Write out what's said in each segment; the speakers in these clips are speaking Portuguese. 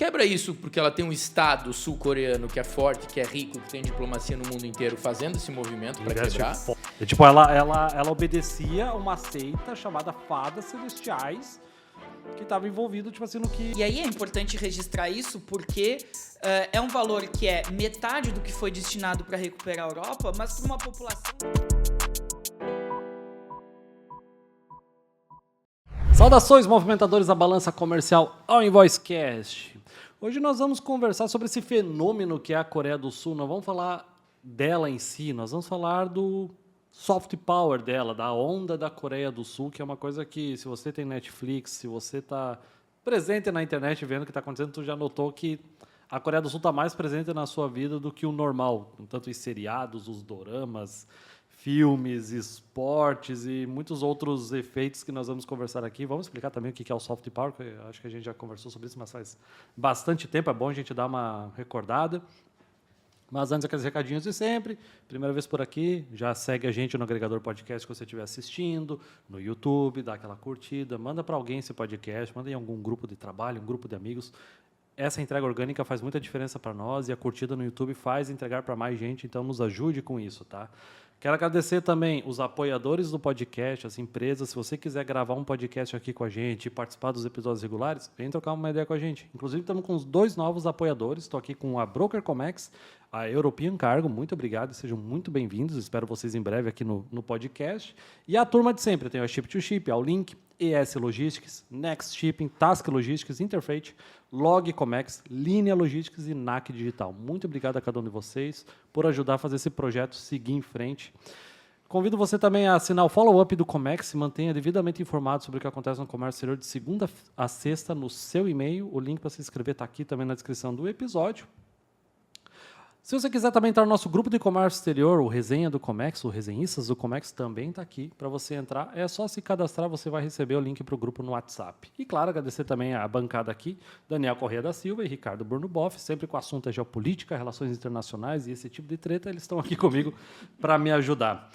quebra isso porque ela tem um Estado sul-coreano que é forte, que é rico, que tem diplomacia no mundo inteiro fazendo esse movimento para quebrar. Tipo, ela obedecia uma seita chamada Fadas Celestiais, que estava envolvido, tipo assim, no que... E aí é importante registrar isso porque é um valor que é metade do que foi destinado para recuperar a Europa, mas para uma população... Saudações, movimentadores da balança comercial ao InvoiceCast. Hoje nós vamos conversar sobre esse fenômeno que é a Coreia do Sul. Não vamos falar dela em si, nós vamos falar do soft power dela, da onda da Coreia do Sul, que é uma coisa que, se você tem Netflix, se você está presente na internet vendo o que está acontecendo, tu já notou que a Coreia do Sul está mais presente na sua vida do que o normal, tanto os seriados, os doramas, filmes, esportes e muitos outros efeitos que nós vamos conversar aqui. Vamos explicar também o que é o soft power, que eu acho que a gente já conversou sobre isso, mas faz bastante tempo, é bom a gente dar uma recordada. Mas antes, aqueles recadinhos de sempre. Primeira vez por aqui, já segue a gente no agregador podcast que você estiver assistindo, no YouTube, dá aquela curtida, manda para alguém esse podcast, manda em algum grupo de trabalho, um grupo de amigos. Essa entrega orgânica faz muita diferença para nós e a curtida no YouTube faz entregar para mais gente, então nos ajude com isso, tá? Quero agradecer também os apoiadores do podcast, as empresas. Se você quiser gravar um podcast aqui com a gente e participar dos episódios regulares, vem trocar uma ideia com a gente. Inclusive, estamos com os 2 novos apoiadores. Estou aqui com a Broker Comex, a European Cargo. Muito obrigado, sejam muito bem-vindos. Espero vocês em breve aqui no podcast. E a turma de sempre. Tem a Ship2Ship, a Link, ES Logistics, Next Shipping, Task Logistics, Interfreight, Log Comex, Linea Logistics e NAC Digital. Muito obrigado a cada um de vocês por ajudar a fazer esse projeto seguir em frente. Convido você também a assinar o follow-up do Comex, se mantenha devidamente informado sobre o que acontece no comércio exterior de segunda a sexta no seu e-mail. O link para se inscrever está aqui também na descrição do episódio. Se você quiser também entrar no nosso grupo de comércio exterior, o Resenha do Comex, o Resenhistas do Comex também está aqui para você entrar. É só se cadastrar, você vai receber o link para o grupo no WhatsApp. E, claro, agradecer também a bancada aqui, Daniel Corrêa da Silva e Ricardo Burnuboff, sempre com o assunto é geopolítica, relações internacionais e esse tipo de treta, eles estão aqui comigo para me ajudar.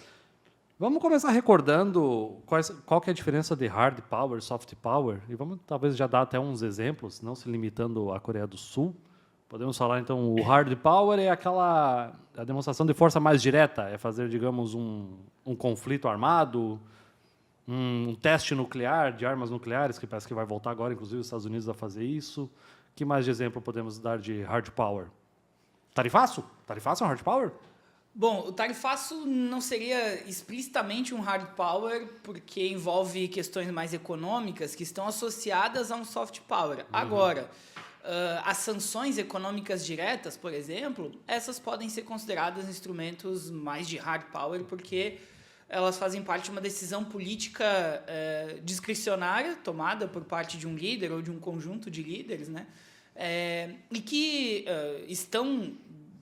Vamos começar recordando qual que é a diferença de hard power e soft power, e vamos talvez já dar até uns exemplos, não se limitando à Coreia do Sul. Podemos falar, então, o hard power é a demonstração de força mais direta, é fazer, digamos, um conflito armado, um teste nuclear, de armas nucleares, que parece que vai voltar agora, inclusive os Estados Unidos a fazer isso. Que mais de exemplo podemos dar de hard power? Tarifaço? Tarifaço é um hard power? Bom, o tarifaço não seria explicitamente um hard power, porque envolve questões mais econômicas que estão associadas a um soft power. Agora, as sanções econômicas diretas, por exemplo, essas podem ser consideradas instrumentos mais de hard power, porque elas fazem parte de uma decisão política discricionária, tomada por parte de um líder ou de um conjunto de líderes, né? E que estão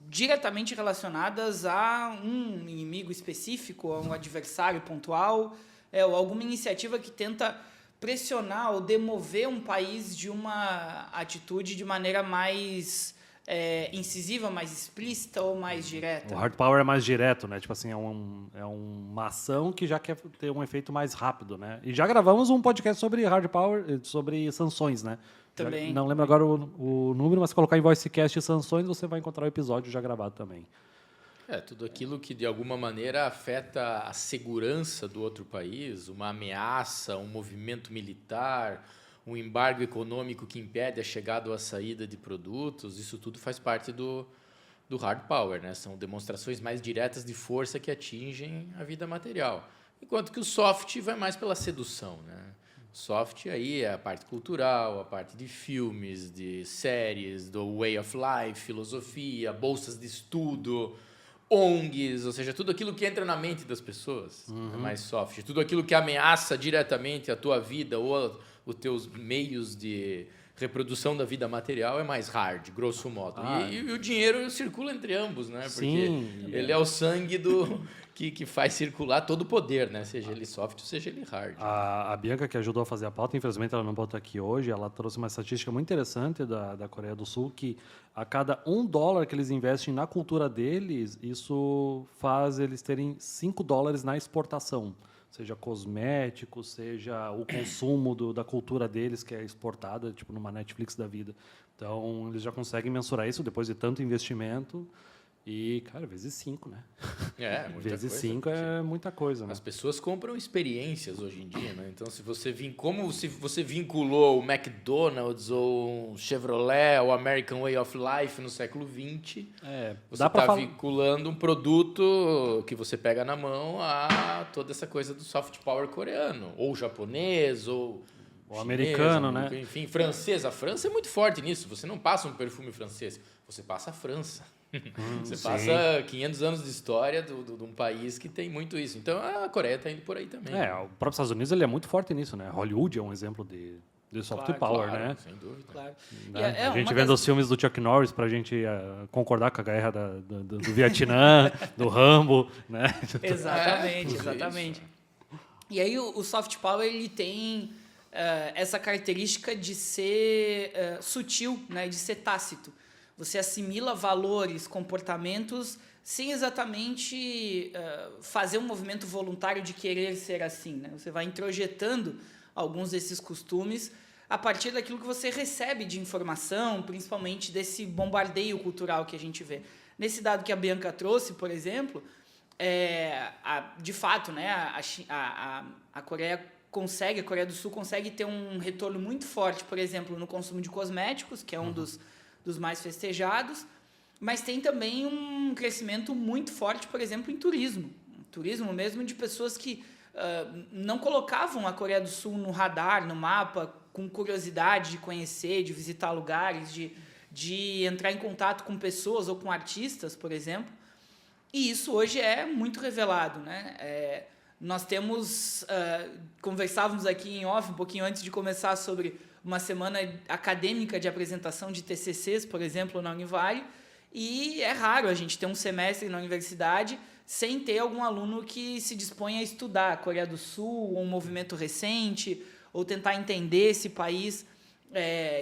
diretamente relacionadas a um inimigo específico, a um adversário pontual, ou alguma iniciativa que tenta pressionar ou demover um país de uma atitude de maneira mais incisiva, mais explícita ou mais direta. O hard power é mais direto, né? Tipo assim, é uma ação que já quer ter um efeito mais rápido, né? E já gravamos um podcast sobre hard power, sobre sanções, né? Também. Não lembro agora o número, mas se colocar em VoiceCast sanções, você vai encontrar o episódio já gravado também. Tudo aquilo que de alguma maneira afeta a segurança do outro país, uma ameaça, um movimento militar, um embargo econômico que impede a chegada ou a saída de produtos, isso tudo faz parte do hard power, né? São demonstrações mais diretas de força que atingem a vida material. Enquanto que o soft vai mais pela sedução, né? Soft aí é a parte cultural, a parte de filmes, de séries, do way of life, filosofia, bolsas de estudo, ONGs, ou seja, tudo aquilo que entra na mente das pessoas é mais soft. Tudo aquilo que ameaça diretamente a tua vida ou os teus meios de reprodução da vida material é mais hard, grosso modo. E o dinheiro circula entre ambos, né? Porque ele é o sangue que faz circular todo o poder, né? Seja ele soft ou seja ele hard. A Bianca, que ajudou a fazer a pauta, infelizmente ela não bota aqui hoje, ela trouxe uma estatística muito interessante da Coreia do Sul, que a cada $1 que eles investem na cultura deles, isso faz eles terem $5 na exportação. Seja cosméticos, seja o consumo da cultura deles, que é exportada, tipo numa Netflix da vida. Então, eles já conseguem mensurar isso depois de tanto investimento. E, cara, vezes 5, né? Muita vezes coisa. 5 é muita coisa, né? As pessoas compram experiências hoje em dia, né? Então, como se você vinculou o McDonald's ou o Chevrolet ou American Way of Life no século XX, você está vinculando um produto que você pega na mão a toda essa coisa do soft power coreano, ou japonês, ou chinês, americano, né? Enfim, francês. A França é muito forte nisso. Você não passa um perfume francês, você passa a França. Você passa 500 anos de história de um país que tem muito isso. Então, a Coreia está indo por aí também. O próprio Estados Unidos ele é muito forte nisso, né? Hollywood é um exemplo de soft power, né? Sem dúvida. Claro. A gente vendo os filmes do Chuck Norris pra gente concordar com a guerra do Vietnã, do Rambo, né? Exatamente. E aí o soft power ele tem essa característica de ser sutil, né? De ser tácito. Você assimila valores, comportamentos, sem exatamente fazer um movimento voluntário de querer ser assim, né? Você vai introjetando alguns desses costumes a partir daquilo que você recebe de informação, principalmente desse bombardeio cultural que a gente vê. Nesse dado que a Bianca trouxe, por exemplo, de fato, né, a Coreia do Sul consegue ter um retorno muito forte, por exemplo, no consumo de cosméticos, que é um dos mais festejados, mas tem também um crescimento muito forte, por exemplo, em turismo. Turismo mesmo de pessoas que não colocavam a Coreia do Sul no radar, no mapa, com curiosidade de conhecer, de visitar lugares, de entrar em contato com pessoas ou com artistas, por exemplo. E isso hoje é muito revelado, né? Nós temos... conversávamos aqui em off, um pouquinho antes de começar, sobre uma semana acadêmica de apresentação de TCCs, por exemplo, na Univale, e é raro a gente ter um semestre na universidade sem ter algum aluno que se dispõe a estudar a Coreia do Sul, ou um movimento recente, ou tentar entender esse país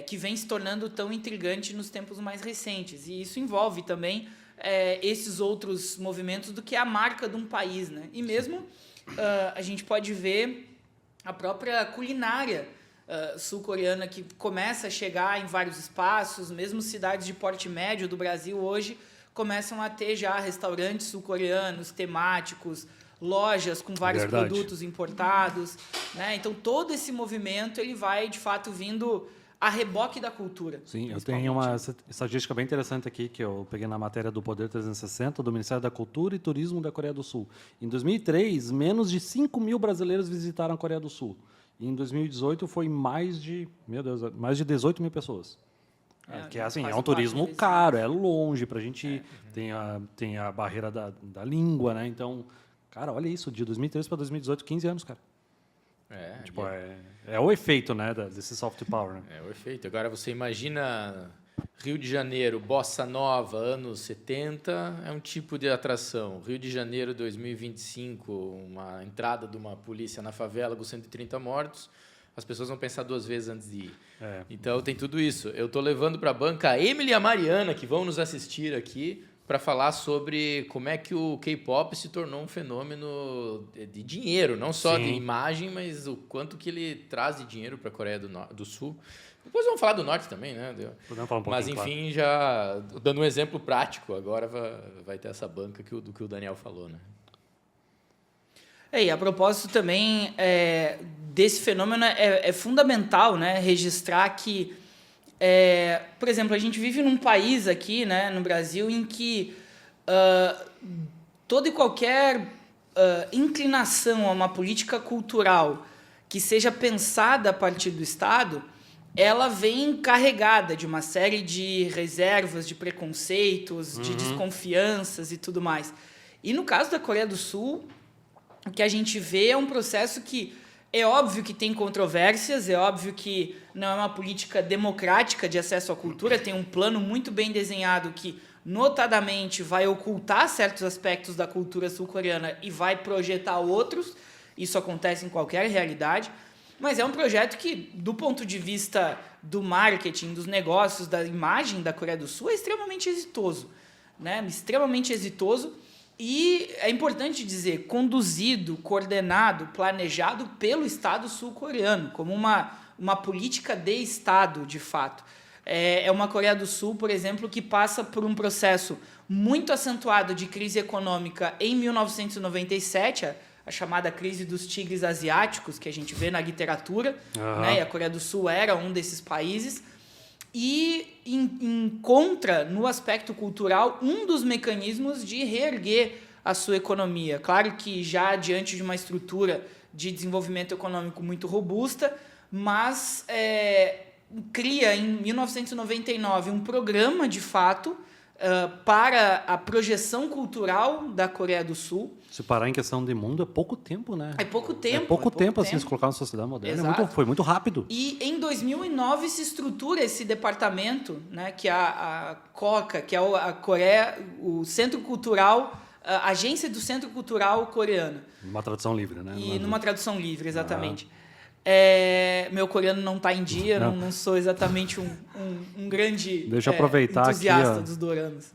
que vem se tornando tão intrigante nos tempos mais recentes. E isso envolve também esses outros movimentos do que a marca de um país, né? E mesmo a gente pode ver a própria culinária sul-coreana, que começa a chegar em vários espaços, mesmo cidades de porte médio do Brasil hoje começam a ter já restaurantes sul-coreanos temáticos, lojas com vários produtos importados, né? Então todo esse movimento ele vai de fato vindo a reboque da cultura. Sim, eu tenho uma estatística bem interessante aqui que eu peguei na matéria do Poder 360 do Ministério da Cultura e Turismo da Coreia do Sul. Em 2003, menos de 5 mil brasileiros visitaram a Coreia do Sul. E em 2018 foi mais de 18 mil pessoas. Que assim, é um turismo caro, é longe pra gente ir. Tem a barreira da língua, né? Então, cara, olha isso, de 2013 para 2018, 15 anos, cara. É o efeito, né, desse soft power, né? É o efeito. Agora você imagina Rio de Janeiro, Bossa Nova, anos 70, é um tipo de atração. Rio de Janeiro, 2025, uma entrada de uma polícia na favela com 130 mortos, as pessoas vão pensar 2 vezes antes de ir. Então, tem tudo isso. Eu estou levando para a banca a Emily e a Mariana, que vão nos assistir aqui, para falar sobre como é que o K-pop se tornou um fenômeno de dinheiro, não só de imagem, mas o quanto que ele traz de dinheiro para a Coreia do Sul. Depois vamos falar do Norte também, né? Podemos falar um pouquinho, mas, enfim, já dando um exemplo prático, agora vai ter essa banca do que o Daniel falou, né? E a propósito também desse fenômeno, é fundamental, né, registrar que, por exemplo, a gente vive num país aqui, né, no Brasil, em que toda e qualquer inclinação a uma política cultural que seja pensada a partir do Estado, ela vem carregada de uma série de reservas, de preconceitos, de desconfianças e tudo mais. E no caso da Coreia do Sul, o que a gente vê é um processo que é óbvio que tem controvérsias, é óbvio que não é uma política democrática de acesso à cultura, tem um plano muito bem desenhado que, notadamente, vai ocultar certos aspectos da cultura sul-coreana e vai projetar outros. Isso acontece em qualquer realidade. Mas é um projeto que, do ponto de vista do marketing, dos negócios, da imagem da Coreia do Sul, é extremamente exitoso, né? Extremamente exitoso. E é importante dizer, conduzido, coordenado, planejado pelo Estado sul-coreano, como uma política de Estado, de fato. É uma Coreia do Sul, por exemplo, que passa por um processo muito acentuado de crise econômica em 1997, a chamada crise dos tigres asiáticos, que a gente vê na literatura, né? E a Coreia do Sul era um desses países, e encontra no aspecto cultural um dos mecanismos de reerguer a sua economia. Claro que já diante de uma estrutura de desenvolvimento econômico muito robusta, mas cria em 1999 um programa de fato para a projeção cultural da Coreia do Sul. Se parar em questão de mundo, é pouco tempo, né? É pouco tempo. É pouco tempo, assim, se colocar na sociedade moderna. Foi muito rápido. E em 2009 se estrutura esse departamento, né, que é a COCA, que é a Coreia, o Centro Cultural, a Agência do Centro Cultural Coreano. Numa tradução livre, né? E numa tradução livre, exatamente. Meu coreano não está em dia, não sou exatamente um grande Deixa eu aproveitar entusiasta aqui, dos doramas.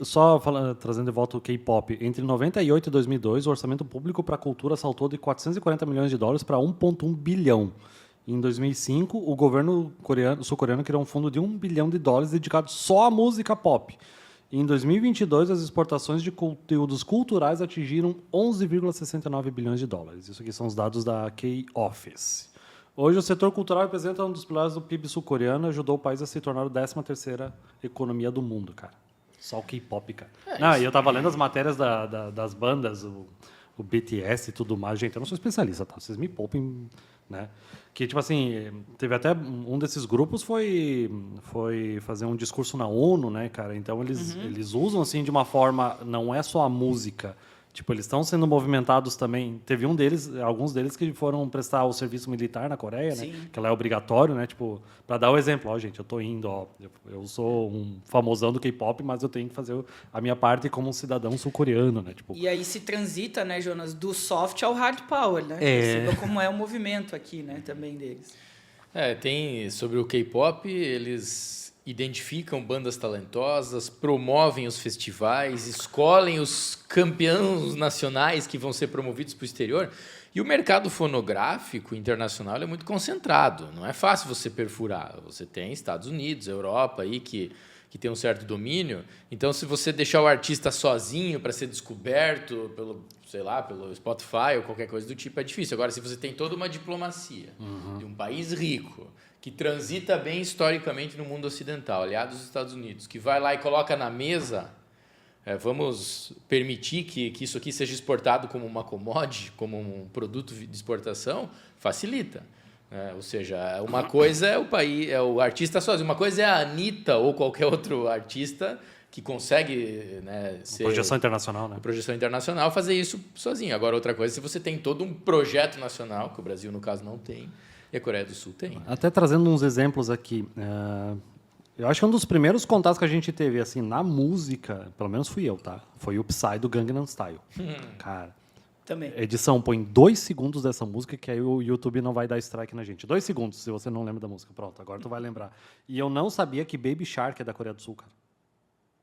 Só trazendo de volta o K-pop. Entre 98 e 2002, o orçamento público para a cultura saltou de 440 milhões de dólares para 1,1 bilhão. Em 2005, o governo sul-coreano criou um fundo de 1 bilhão de dólares dedicado só à música pop. Em 2022, as exportações de conteúdos culturais atingiram 11,69 bilhões de dólares. Isso aqui são os dados da K-Office. Hoje, o setor cultural representa um dos pilares do PIB sul-coreano e ajudou o país a se tornar a 13ª economia do mundo, cara. Só o K-pop, cara. E eu tava lendo as matérias das bandas, o BTS e tudo mais. Gente, eu não sou especialista, tá? Vocês me poupem, né? Que, tipo assim, teve até um desses grupos foi fazer um discurso na ONU, né, cara? Então, eles usam, assim, de uma forma... Não é só a música. Tipo, eles estão sendo movimentados também. Teve alguns deles que foram prestar o serviço militar na Coreia, né? Que lá é obrigatório, né? Tipo, para dar o exemplo, ó, gente, eu tô indo, ó, eu sou um famosão do K-pop, mas eu tenho que fazer a minha parte como um cidadão sul-coreano, né? Tipo... E aí se transita, né, Jonas, do soft ao hard power, né? Como é o movimento aqui, né, também deles. Tem sobre o K-pop, eles identificam bandas talentosas, promovem os festivais, escolhem os campeões nacionais que vão ser promovidos para o exterior. E o mercado fonográfico internacional é muito concentrado. Não é fácil você perfurar. Você tem Estados Unidos, Europa aí que tem um certo domínio. Então, se você deixar o artista sozinho para ser descoberto pelo Spotify ou qualquer coisa do tipo, é difícil. Agora, se você tem toda uma diplomacia de um país rico, que transita bem historicamente no mundo ocidental, aliado aos Estados Unidos, que vai lá e coloca na mesa, vamos permitir que isso aqui seja exportado como uma commodity, como um produto de exportação, facilita. Ou seja, uma coisa é o artista sozinho, uma coisa é a Anitta ou qualquer outro artista que consegue, né, ser... Projeção internacional, né? Projeção internacional, fazer isso sozinho. Agora, outra coisa, se você tem todo um projeto nacional, que o Brasil, no caso, não tem, e a Coreia do Sul tem. Até trazendo uns exemplos aqui, eu acho que um dos primeiros contatos que a gente teve, assim, na música, pelo menos fui eu, tá? Foi o Psy do Gangnam Style. Cara... Também. Edição, põe 2 segundos dessa música, que aí o YouTube não vai dar strike na gente. 2 segundos, se você não lembra da música. Pronto, agora tu vai lembrar. E eu não sabia que Baby Shark é da Coreia do Sul, cara.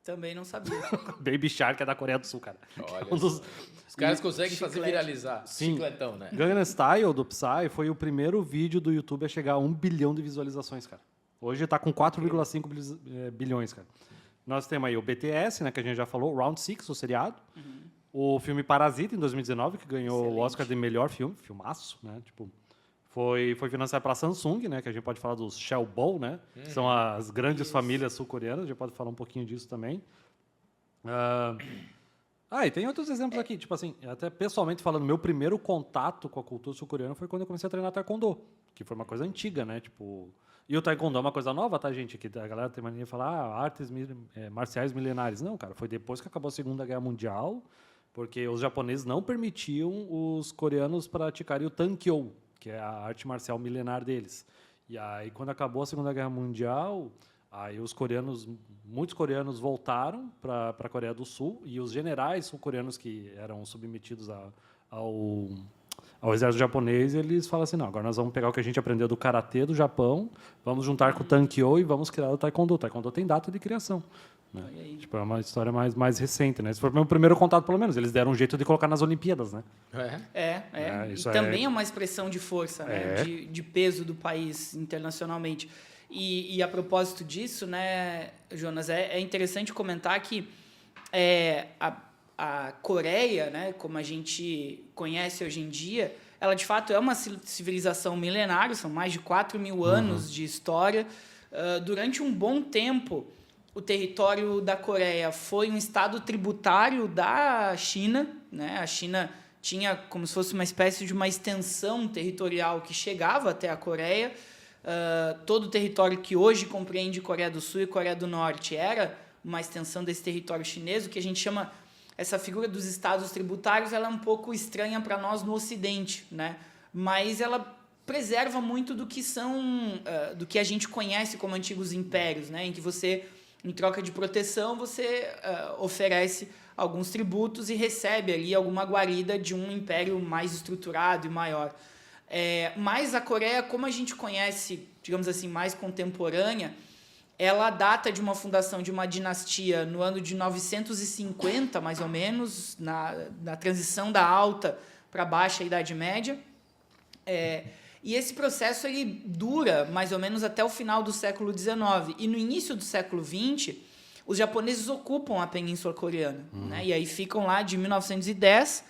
Também não sabia. Baby Shark é da Coreia do Sul, cara. Olha, os caras conseguem fazer viralizar. Sim. Chicletão, né? Gangnam Style, do Psy, foi o primeiro vídeo do YouTube a chegar a 1 bilhão de visualizações, cara. Hoje tá com 4,5 bilhões, cara. Nós temos aí o BTS, né, que a gente já falou, Round 6, o seriado. O filme Parasita, em 2019, que ganhou o Oscar de melhor filme, filmaço, né? Tipo, foi financiado pela Samsung, né? Que a gente pode falar dos Shaolbao, né? São as grandes famílias sul-coreanas, a gente pode falar um pouquinho disso também. E tem outros exemplos aqui, tipo assim, até pessoalmente falando, meu primeiro contato com a cultura sul-coreana foi quando eu comecei a treinar taekwondo, que foi uma coisa antiga, né? Tipo, e o taekwondo é uma coisa nova, tá, gente? Que a galera tem mania de falar, artes marciais milenares. Não, cara, foi depois que acabou a Segunda Guerra Mundial, porque os japoneses não permitiam os coreanos praticarem o Tankyo, que é a arte marcial milenar deles. E aí, quando acabou a Segunda Guerra Mundial, aí muitos coreanos voltaram para a Coreia do Sul, e os generais sul-coreanos que eram submetidos ao exército japonês, eles falam assim, não, agora nós vamos pegar o que a gente aprendeu do karatê do Japão, vamos juntar com o Tankyo e vamos criar o taekwondo. O taekwondo tem data de criação. Né? Tipo, é uma história mais recente, né? Esse foi o meu primeiro contato, pelo menos. Eles deram um jeito de colocar nas Olimpíadas, né? E também é uma expressão de força, né? De peso do país internacionalmente. E a propósito disso, né, Jonas, é interessante comentar que a Coreia, né, como a gente conhece hoje em dia, ela de fato é uma civilização milenária, são mais de 4.000 anos de história. Durante um bom tempo, o território da Coreia foi um estado tributário da China, né? A China tinha como se fosse uma espécie de uma extensão territorial que chegava até a Coreia. Todo o território que hoje compreende Coreia do Sul e Coreia do Norte era uma extensão desse território chinês. O que a gente chama, essa figura dos estados tributários, ela é um pouco estranha para nós no Ocidente, né? Mas ela preserva muito do que do que a gente conhece como antigos impérios, né? Em que você, em troca de proteção, você oferece alguns tributos e recebe ali alguma guarida de um império mais estruturado e maior. Mas a Coreia, como a gente conhece, digamos assim, mais contemporânea, ela data de uma fundação de uma dinastia no ano de 950, mais ou menos, na transição da Alta para a Baixa Idade Média. E esse processo ele dura mais ou menos até o final do século XIX. E no início do século XX, os japoneses ocupam a Península Coreana. Né? E aí ficam lá de 1910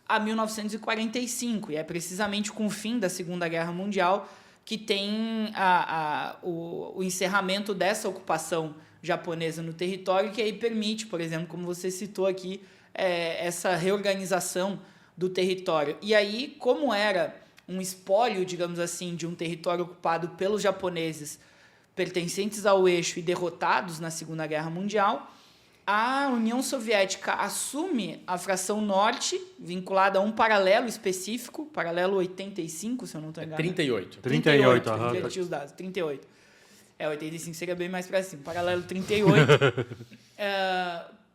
a 1945. E é precisamente com o fim da Segunda Guerra Mundial que tem o encerramento dessa ocupação japonesa no território, que aí permite, por exemplo, como você citou aqui, essa reorganização do território. E aí, como era um espólio, digamos assim, de um território ocupado pelos japoneses pertencentes ao eixo e derrotados na Segunda Guerra Mundial, a União Soviética assume a fração norte, vinculada a um paralelo específico, paralelo 85, se eu não estou enganado. 38. 38, inverti os dados, 38. 85 seria bem mais para cima, paralelo 38.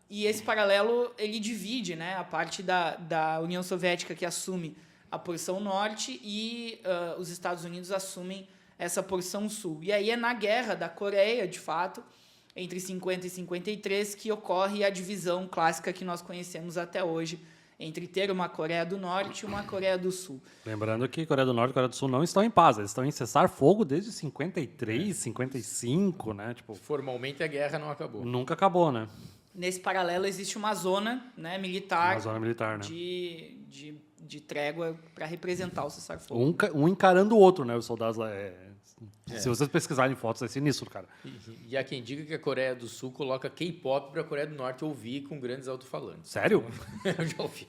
E esse paralelo, ele divide, né, a parte da União Soviética que assume a porção norte e os Estados Unidos assumem essa porção sul. E aí é na guerra da Coreia, de fato, entre 50 e 53, que ocorre a divisão clássica que nós conhecemos até hoje, entre ter uma Coreia do Norte e uma Coreia do Sul. Lembrando que Coreia do Norte e Coreia do Sul não estão em paz, eles estão em cessar-fogo desde 53, 55, né? Tipo, formalmente a guerra não acabou. Nunca acabou, né? Nesse paralelo existe uma zona, né, militar, uma zona militar, né? de trégua para representar o cessar-fogo. Um encarando o outro, né? Os soldados lá. Se vocês pesquisarem fotos, é sinistro, cara. E há quem diga que a Coreia do Sul coloca K-pop para a Coreia do Norte ouvir com grandes alto-falantes. Sério? Eu já ouvi.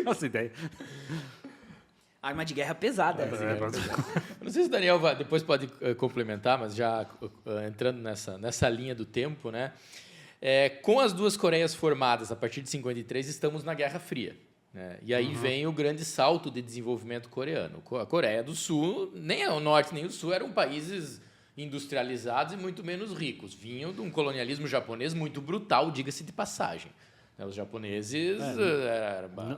Essa ideia. Arma de guerra pesada. Não sei se o Daniel depois pode complementar, mas já entrando nessa linha do tempo, né? Com as duas Coreias formadas a partir de 53, estamos na Guerra Fria. Né? E aí vem o grande salto de desenvolvimento coreano. A Coreia do Sul, nem o Norte nem o Sul, eram países industrializados e muito menos ricos. Vinham de um colonialismo japonês muito brutal, diga-se de passagem. Os japoneses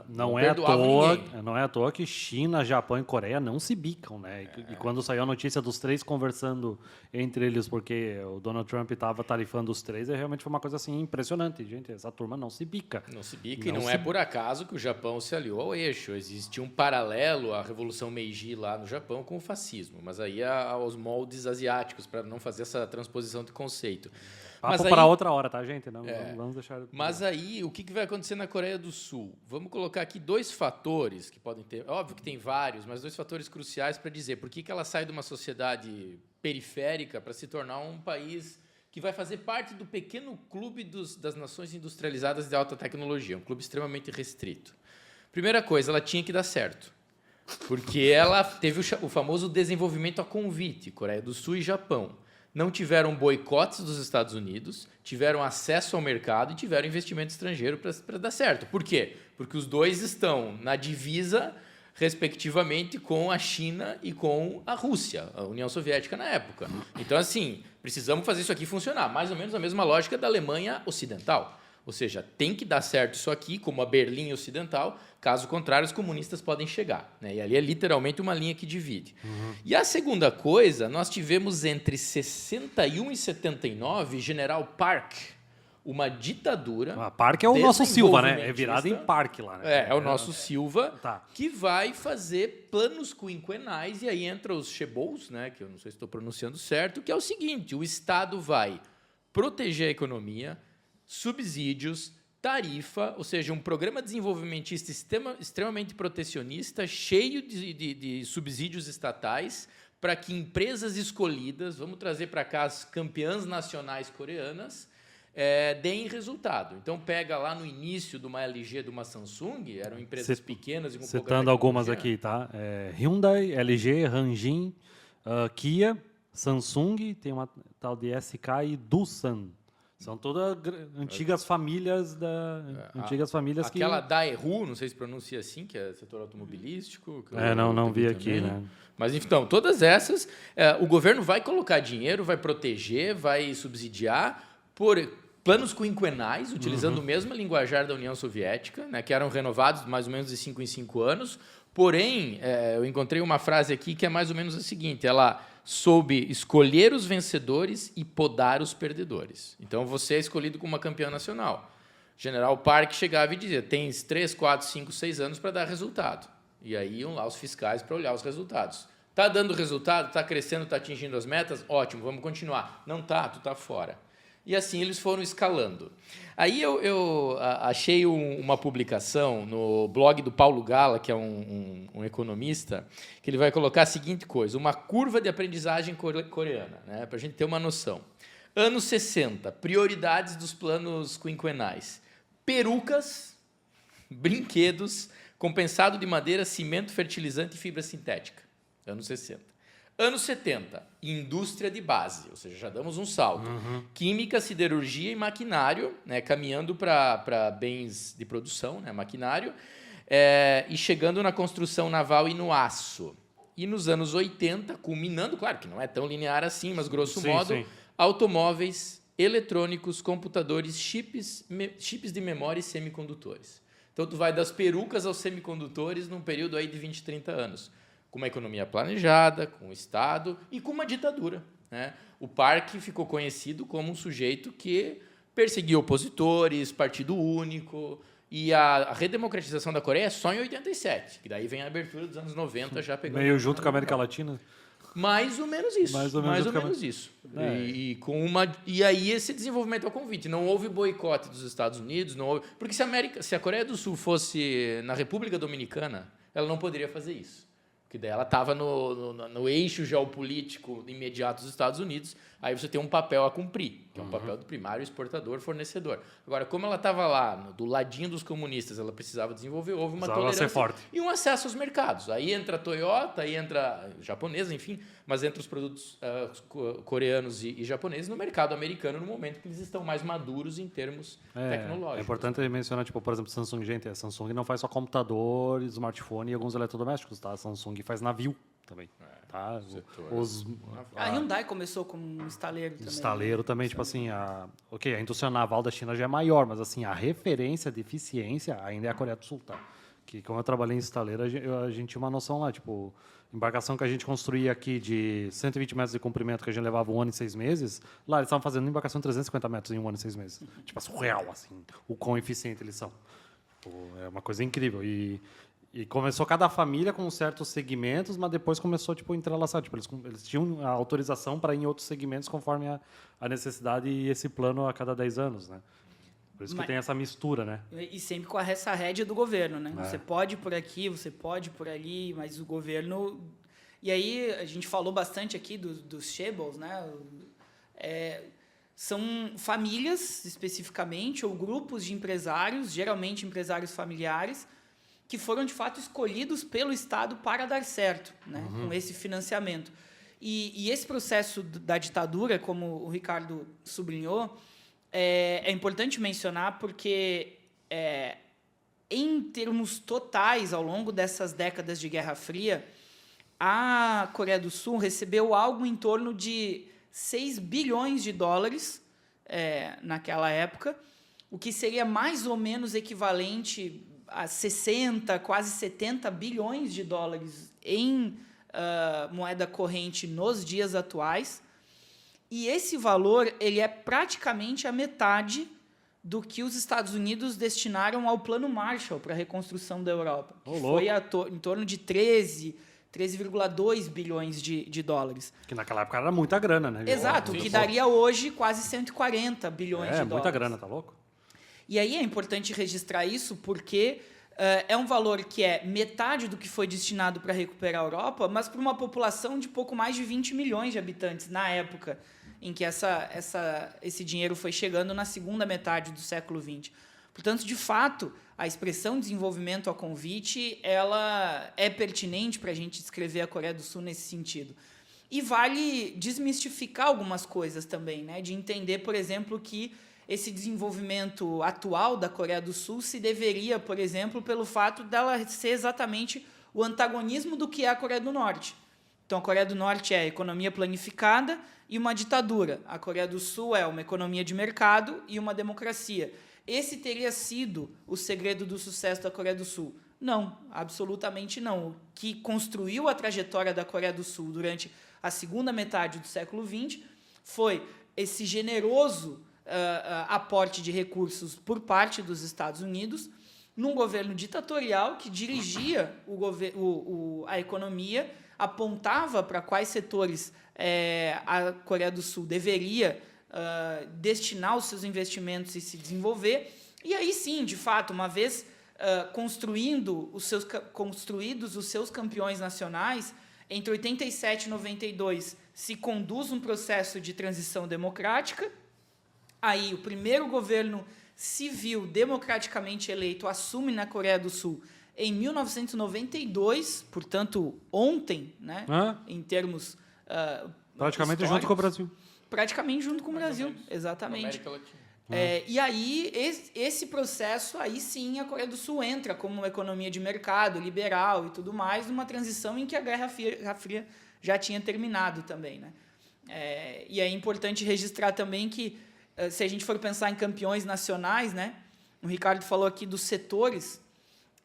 não é à toa que China, Japão e Coreia não se bicam, né? E quando saiu a notícia dos três conversando entre eles, porque o Donald Trump estava tarifando os três, realmente foi uma coisa assim impressionante, gente. Essa turma não se bica. Não se bica, e não é por acaso que o Japão se aliou ao eixo. Existe um paralelo à Revolução Meiji lá no Japão com o fascismo, mas aí aos moldes asiáticos, para não fazer essa transposição de conceito. Papo para outra hora, tá, gente? Não, vamos deixar... Mas aí, o que vai acontecer na Coreia do Sul? Vamos colocar aqui dois fatores que podem ter... Óbvio que tem vários, mas dois fatores cruciais para dizer por que ela sai de uma sociedade periférica para se tornar um país que vai fazer parte do pequeno clube das nações industrializadas de alta tecnologia, um clube extremamente restrito. Primeira coisa, ela tinha que dar certo, porque ela teve o famoso desenvolvimento a convite, Coreia do Sul e Japão. Não tiveram boicotes dos Estados Unidos, tiveram acesso ao mercado e tiveram investimento estrangeiro para dar certo. Por quê? Porque os dois estão na divisa, respectivamente, com a China e com a Rússia, a União Soviética na época. Então, assim, precisamos fazer isso aqui funcionar. Mais ou menos a mesma lógica da Alemanha Ocidental. Ou seja, tem que dar certo isso aqui, como a Berlim Ocidental, caso contrário, os comunistas podem chegar. Né? E ali é literalmente uma linha que divide. E a segunda coisa, nós tivemos entre 61 e 79 General Park, uma ditadura. A Parque é o nosso Silva, né? É virado em desenvolvimentista. Parque lá, né? É o nosso Silva, Tá. que vai fazer planos quinquenais, e aí entra os Chebous, né, que eu não sei se estou pronunciando certo, que é o seguinte: o Estado vai proteger a economia, subsídios, tarifa, ou seja, um programa desenvolvimentista extremamente protecionista, cheio de subsídios estatais, para que empresas escolhidas, vamos trazer para cá as campeãs nacionais coreanas, deem resultado. Então, pega lá no início de uma LG, de uma Samsung, eram empresas pequenas e com pouca Citando algumas tecnologia. aqui, tá? Hyundai, LG, Ranjin, Kia, Samsung, tem uma tal de SK e Doosan. São todas antigas famílias que... Aquela Daewoo, não sei se pronuncia assim, que é setor automobilístico. Que não vi também. aqui, né? Mas, então, todas essas, o governo vai colocar dinheiro, vai proteger, vai subsidiar por planos quinquenais, utilizando o mesmo linguajar da União Soviética, né, que eram renovados mais ou menos de 5 em 5 anos. Porém, eu encontrei uma frase aqui que é mais ou menos a seguinte: ela soube escolher os vencedores e podar os perdedores. Então, você é escolhido como uma campeã nacional. General Park chegava e dizia: tens 3, 4, 5, 6 anos para dar resultado. E aí iam lá os fiscais para olhar os resultados. Está dando resultado? Está crescendo? Está atingindo as metas? Ótimo, vamos continuar. Não está, tu está fora. E assim eles foram escalando. Aí eu achei uma publicação no blog do Paulo Gala, que é um economista, que ele vai colocar a seguinte coisa: uma curva de aprendizagem coreana, né, para a gente ter uma noção. Anos 60, prioridades dos planos quinquenais: perucas, brinquedos, compensado de madeira, cimento, fertilizante e fibra sintética. Anos 60. Anos 70, indústria de base, ou seja, já damos um salto. Química, siderurgia e maquinário, né, caminhando para bens de produção, né, maquinário, e chegando na construção naval e no aço. E nos anos 80, culminando, claro que não é tão linear assim, mas grosso modo, sim. automóveis, eletrônicos, computadores, chips de memória e semicondutores. Então, tu vai das perucas aos semicondutores num período aí de 20, 30 anos. Com uma economia planejada, com o Estado e com uma ditadura, né? O Park ficou conhecido como um sujeito que perseguia opositores, partido único, e a redemocratização da Coreia é só em 87, que daí vem a abertura dos anos 90, já pegando... Meio junto com a América Latina. Mais ou menos isso. Mais ou menos isso. E aí esse desenvolvimento é o convite. Não houve boicote dos Estados Unidos, não houve... Porque se a Coreia do Sul fosse na República Dominicana, ela não poderia fazer isso. Porque daí ela estava no eixo geopolítico imediato dos Estados Unidos, aí você tem um papel a cumprir, que é um papel do primário exportador, fornecedor. Agora, como ela estava lá, do ladinho dos comunistas, ela precisava desenvolver, houve uma tolerância e um acesso aos mercados. Aí entra a Toyota, aí entra a japonesa, enfim, mas entra os produtos coreanos e japoneses no mercado americano no momento que eles estão mais maduros em termos tecnológicos. É importante mencionar, tipo, por exemplo, Samsung, gente, a Samsung não faz só computador, smartphone e alguns eletrodomésticos, tá? A Samsung faz navio também, tá? A Hyundai começou como um estaleiro também. Estaleiro também, tipo assim, a indústria naval da China já é maior, mas assim, a referência de eficiência ainda é a Coreia do Sul, tá? Que como eu trabalhei em estaleiro, a gente tinha uma noção lá, tipo, embarcação que a gente construía aqui de 120 metros de comprimento, que a gente levava 1 ano e 6 meses, lá eles estavam fazendo embarcação de 350 metros em 1 ano e 6 meses. Tipo, é surreal, assim, o quão eficiente eles são. É uma coisa incrível. E começou cada família com certos segmentos, mas depois começou, tipo, a entrelaçar. Tipo, eles tinham a autorização para ir em outros segmentos conforme a necessidade e esse plano a cada 10 anos, né? Por isso que tem essa mistura, né? E sempre com essa rédea do governo, né? Você pode ir por aqui, você pode ir por ali, mas o governo... E aí, a gente falou bastante aqui dos Chebbles, né? São famílias, especificamente, ou grupos de empresários, geralmente empresários familiares, que foram, de fato, escolhidos pelo Estado para dar certo, né? Com esse financiamento. E esse processo da ditadura, como o Ricardo sublinhou, é importante mencionar porque, em termos totais, ao longo dessas décadas de Guerra Fria, a Coreia do Sul recebeu algo em torno de 6 bilhões de dólares naquela época, o que seria mais ou menos equivalente a 60, quase 70 bilhões de dólares em moeda corrente nos dias atuais. E esse valor ele é praticamente a metade do que os Estados Unidos destinaram ao Plano Marshall para a reconstrução da Europa, que foi em torno de 13,2 bilhões de dólares. Que naquela época era muita grana, né? Exato, que daria hoje quase 140 bilhões de dólares. É, muita grana, tá louco? E aí é importante registrar isso porque é um valor que é metade do que foi destinado para recuperar a Europa, mas para uma população de pouco mais de 20 milhões de habitantes na época em que esse dinheiro foi chegando na segunda metade do século XX. Portanto, de fato, a expressão desenvolvimento a convite ela é pertinente para a gente descrever a Coreia do Sul nesse sentido. E vale desmistificar algumas coisas também, né? De entender, por exemplo, que esse desenvolvimento atual da Coreia do Sul se deveria, por exemplo, pelo fato dela ser exatamente o antagonismo do que é a Coreia do Norte. Então, a Coreia do Norte é economia planificada e uma ditadura. A Coreia do Sul é uma economia de mercado e uma democracia. Esse teria sido o segredo do sucesso da Coreia do Sul? Não, absolutamente não. O que construiu a trajetória da Coreia do Sul durante a segunda metade do século XX foi esse generoso aporte de recursos por parte dos Estados Unidos num governo ditatorial que dirigia a economia, apontava para quais setores a Coreia do Sul deveria destinar os seus investimentos e se desenvolver. E aí sim, de fato, uma vez construídos os seus campeões nacionais, entre 87 e 92 se conduz um processo de transição democrática. Aí o primeiro governo civil democraticamente eleito assume na Coreia do Sul em 1992, portanto, ontem, né, em termos praticamente históricos. Junto com o Brasil. Praticamente junto com o Brasil, exatamente. América Latina. E aí, esse processo, aí sim, a Coreia do Sul entra como uma economia de mercado, liberal e tudo mais, numa transição em que a Guerra Fria já tinha terminado também, né? E é importante registrar também que, se a gente for pensar em campeões nacionais, né? O Ricardo falou aqui dos setores,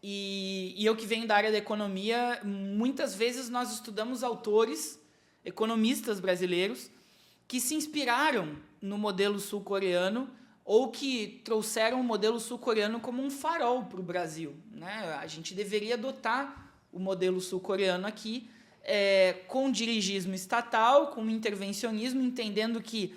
e eu que venho da área da economia, muitas vezes nós estudamos autores, economistas brasileiros, que se inspiraram no modelo sul-coreano ou que trouxeram o modelo sul-coreano como um farol para o Brasil, né? A gente deveria adotar o modelo sul-coreano aqui com dirigismo estatal, com intervencionismo, entendendo que,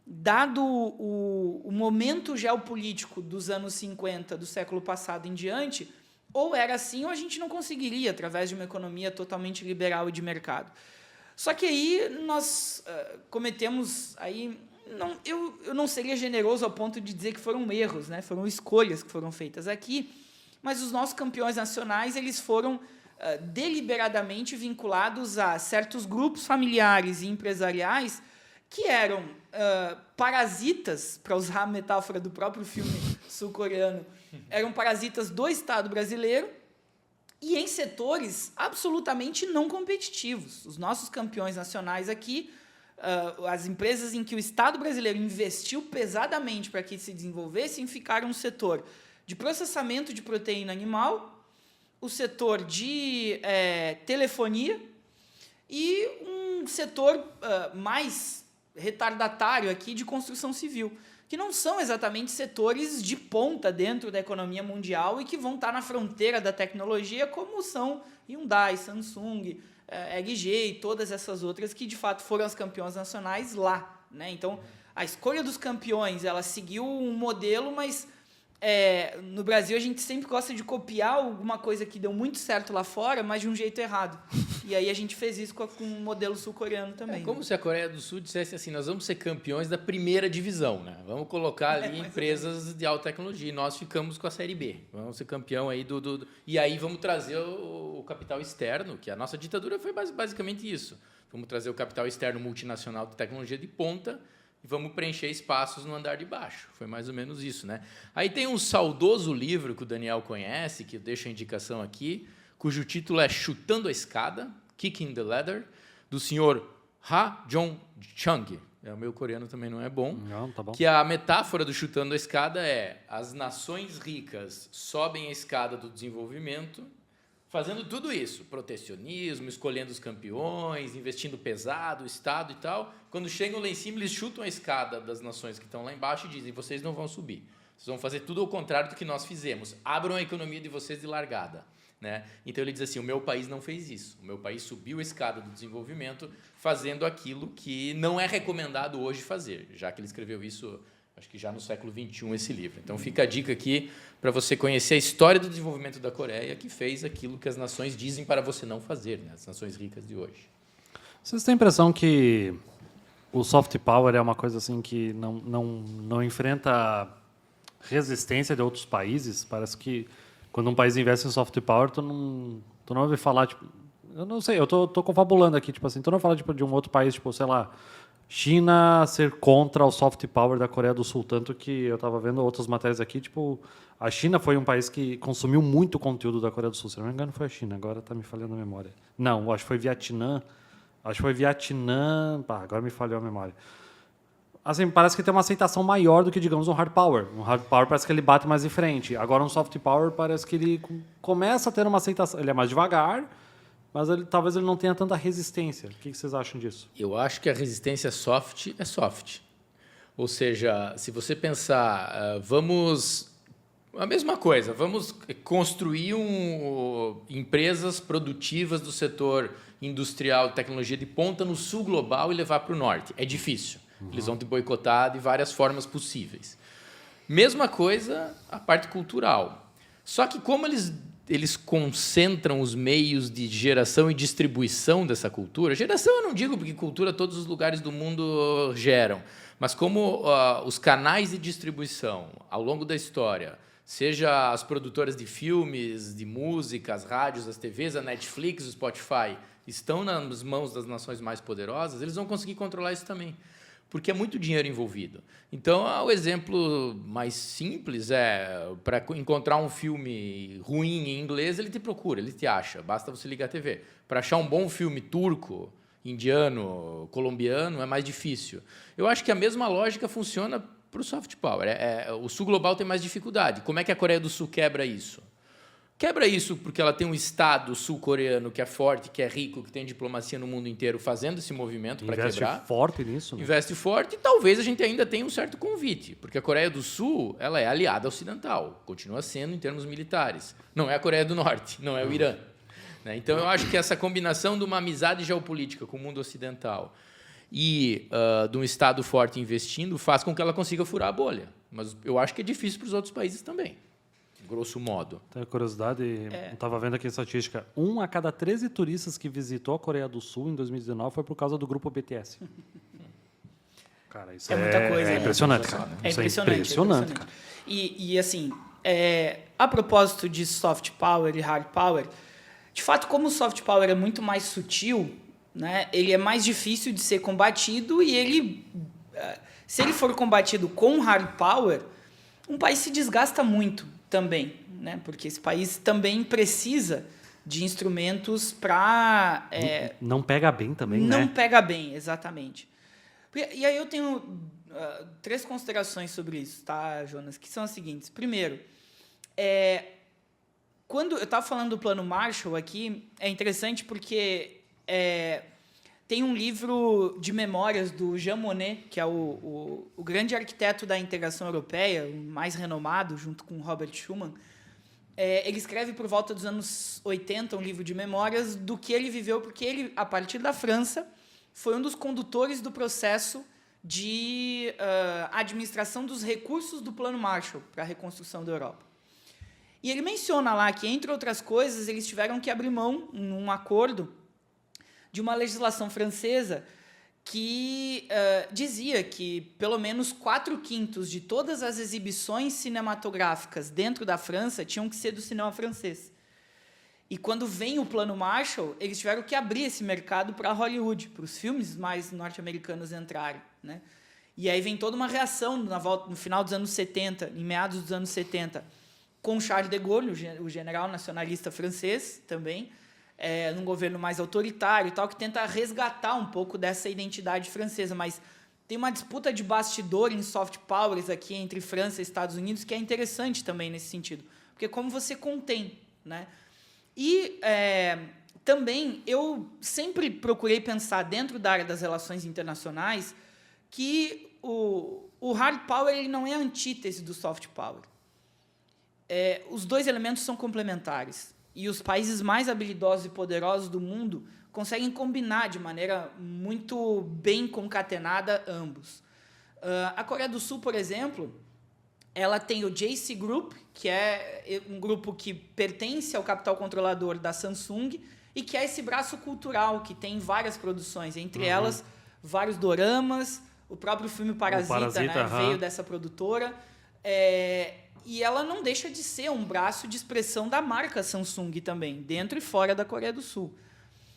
dado o momento geopolítico dos anos 50 do século passado em diante, ou era assim ou a gente não conseguiria, através de uma economia totalmente liberal e de mercado. Só que aí nós cometemos, eu não seria generoso ao ponto de dizer que foram erros, né? Foram escolhas que foram feitas aqui, mas os nossos campeões nacionais eles foram deliberadamente vinculados a certos grupos familiares e empresariais que eram parasitas, para usar a metáfora do próprio filme sul-coreano, eram parasitas do Estado brasileiro, e em setores absolutamente não competitivos. Os nossos campeões nacionais aqui, as empresas em que o Estado brasileiro investiu pesadamente para que se desenvolvessem, ficaram no setor de processamento de proteína animal, o setor de telefonia e um setor mais retardatário aqui de construção civil, que não são exatamente setores de ponta dentro da economia mundial e que vão estar na fronteira da tecnologia, como são Hyundai, Samsung, LG e todas essas outras que, de fato, foram as campeãs nacionais lá, né? Então, a escolha dos campeões, ela seguiu um modelo, mas no Brasil a gente sempre gosta de copiar alguma coisa que deu muito certo lá fora, mas de um jeito errado. E aí a gente fez isso com o modelo sul-coreano também. É como se a Coreia do Sul dissesse assim, nós vamos ser campeões da primeira divisão, né? Vamos colocar ali empresas de alta tecnologia e nós ficamos com a Série B. Vamos ser campeão aí E aí vamos trazer o capital externo, que a nossa ditadura foi basicamente isso. Vamos trazer o capital externo multinacional de tecnologia de ponta e vamos preencher espaços no andar de baixo. Foi mais ou menos isso, né? Aí tem um saudoso livro que o Daniel conhece, que eu deixo a indicação aqui, cujo título é Chutando a Escada, Kicking the Ladder, do senhor Ha Jong-chung. O meu coreano também não é bom. Não, tá bom. Que a metáfora do chutando a escada é: as nações ricas sobem a escada do desenvolvimento, fazendo tudo isso, protecionismo, escolhendo os campeões, investindo pesado, o Estado e tal. Quando chegam lá em cima, eles chutam a escada das nações que estão lá embaixo e dizem, vocês não vão subir. Vocês vão fazer tudo ao contrário do que nós fizemos. Abram a economia de vocês de largada. Né? Então ele diz assim, o meu país não fez isso. O meu país subiu a escada do desenvolvimento fazendo aquilo que não é recomendado hoje fazer, já que ele escreveu isso, acho que já no século XXI, esse livro. Então fica a dica aqui para você conhecer a história do desenvolvimento da Coreia, que fez aquilo que as nações dizem para você não fazer, né? As nações ricas de hoje. Vocês têm a impressão que o soft power é uma coisa assim que não enfrenta resistência de outros países? Parece que quando um país investe em soft power, tu não ouve falar, tipo, eu não sei, eu tô confabulando aqui, tipo assim, tu não vai falar tipo, de um outro país, tipo, sei lá, China ser contra o soft power da Coreia do Sul, tanto que eu estava vendo outras matérias aqui, tipo, a China foi um país que consumiu muito conteúdo da Coreia do Sul, se não me engano foi a China, agora está me falhando a memória. Não, acho que foi Vietnã, agora me falhou a memória. Assim, parece que tem uma aceitação maior do que, digamos, um hard power. Um hard power parece que ele bate mais em frente. Agora, um soft power parece que ele começa a ter uma aceitação. Ele é mais devagar, mas talvez ele não tenha tanta resistência. O que vocês acham disso? Eu acho que a resistência soft é soft. Ou seja, se você pensar, a mesma coisa, vamos construir empresas produtivas do setor industrial de tecnologia de ponta no sul global e levar para o norte. É difícil. Eles vão te boicotar de várias formas possíveis. Mesma coisa a parte cultural. Só que como eles concentram os meios de geração e distribuição dessa cultura, geração eu não digo porque cultura todos os lugares do mundo geram, mas como os canais de distribuição ao longo da história, seja as produtoras de filmes, de música, as rádios, as TVs, a Netflix, o Spotify, estão nas mãos das nações mais poderosas, eles vão conseguir controlar isso também. Porque é muito dinheiro envolvido. Então, o exemplo mais simples é, para encontrar um filme ruim em inglês, ele te procura, ele te acha, basta você ligar a TV. Para achar um bom filme turco, indiano, colombiano, é mais difícil. Eu acho que a mesma lógica funciona para o soft power. O sul global tem mais dificuldade. Como é que a Coreia do Sul quebra isso? Quebra isso porque ela tem um Estado sul-coreano que é forte, que é rico, que tem diplomacia no mundo inteiro fazendo esse movimento para quebrar. Investe forte nisso. Né? Investe forte e talvez a gente ainda tenha um certo convite, porque a Coreia do Sul ela é aliada ocidental, continua sendo em termos militares. Não é a Coreia do Norte, não é o Irã. Né? Então, eu acho que essa combinação de uma amizade geopolítica com o mundo ocidental e de um Estado forte investindo faz com que ela consiga furar a bolha. Mas eu acho que é difícil para os outros países também. Grosso modo. Tenho curiosidade, eu estava vendo aqui a estatística, 1 a cada 13 turistas que visitou a Coreia do Sul em 2019 foi por causa do grupo BTS. Cara, isso muita coisa. É impressionante, cara. É impressionante. Cara. E assim, a propósito de soft power e hard power, de fato, como o soft power é muito mais sutil, né, ele é mais difícil de ser combatido e ele, se ele for combatido com hard power, um país se desgasta muito também, né? Porque esse país também precisa de instrumentos para... não pega bem também, né? Não né? pega bem, exatamente. E aí eu tenho 3 considerações sobre isso, tá, Jonas? Que são as seguintes. Primeiro, quando eu estava falando do Plano Marshall aqui, é interessante porque tem um livro de memórias do Jean Monnet, que é o grande arquiteto da integração europeia, o mais renomado, junto com Robert Schuman. Ele escreve por volta dos anos 80 um livro de memórias do que ele viveu, porque ele, a partir da França, foi um dos condutores do processo de administração dos recursos do Plano Marshall para a reconstrução da Europa. E ele menciona lá que, entre outras coisas, eles tiveram que abrir mão, num acordo, de uma legislação francesa que dizia que pelo menos 4/5 de todas as exibições cinematográficas dentro da França tinham que ser do cinema francês. E quando vem o Plano Marshall, eles tiveram que abrir esse mercado para Hollywood, para os filmes mais norte-americanos entrarem. Né? E aí vem toda uma reação no final dos anos 70, em meados dos anos 70, com Charles de Gaulle, o general nacionalista francês também, num governo mais autoritário e tal, que tenta resgatar um pouco dessa identidade francesa, mas tem uma disputa de bastidor em soft powers aqui entre França e Estados Unidos que é interessante também nesse sentido, porque como você contém, né? E também eu sempre procurei pensar dentro da área das relações internacionais que o hard power ele não é a antítese do soft power. Os dois elementos são complementares. E os países mais habilidosos e poderosos do mundo conseguem combinar de maneira muito bem concatenada ambos. A Coreia do Sul, por exemplo, ela tem o JC Group, que é um grupo que pertence ao capital controlador da Samsung e que é esse braço cultural que tem várias produções, entre elas vários doramas, o próprio filme Parasita, né, veio dessa produtora, e ela não deixa de ser um braço de expressão da marca Samsung também, dentro e fora da Coreia do Sul.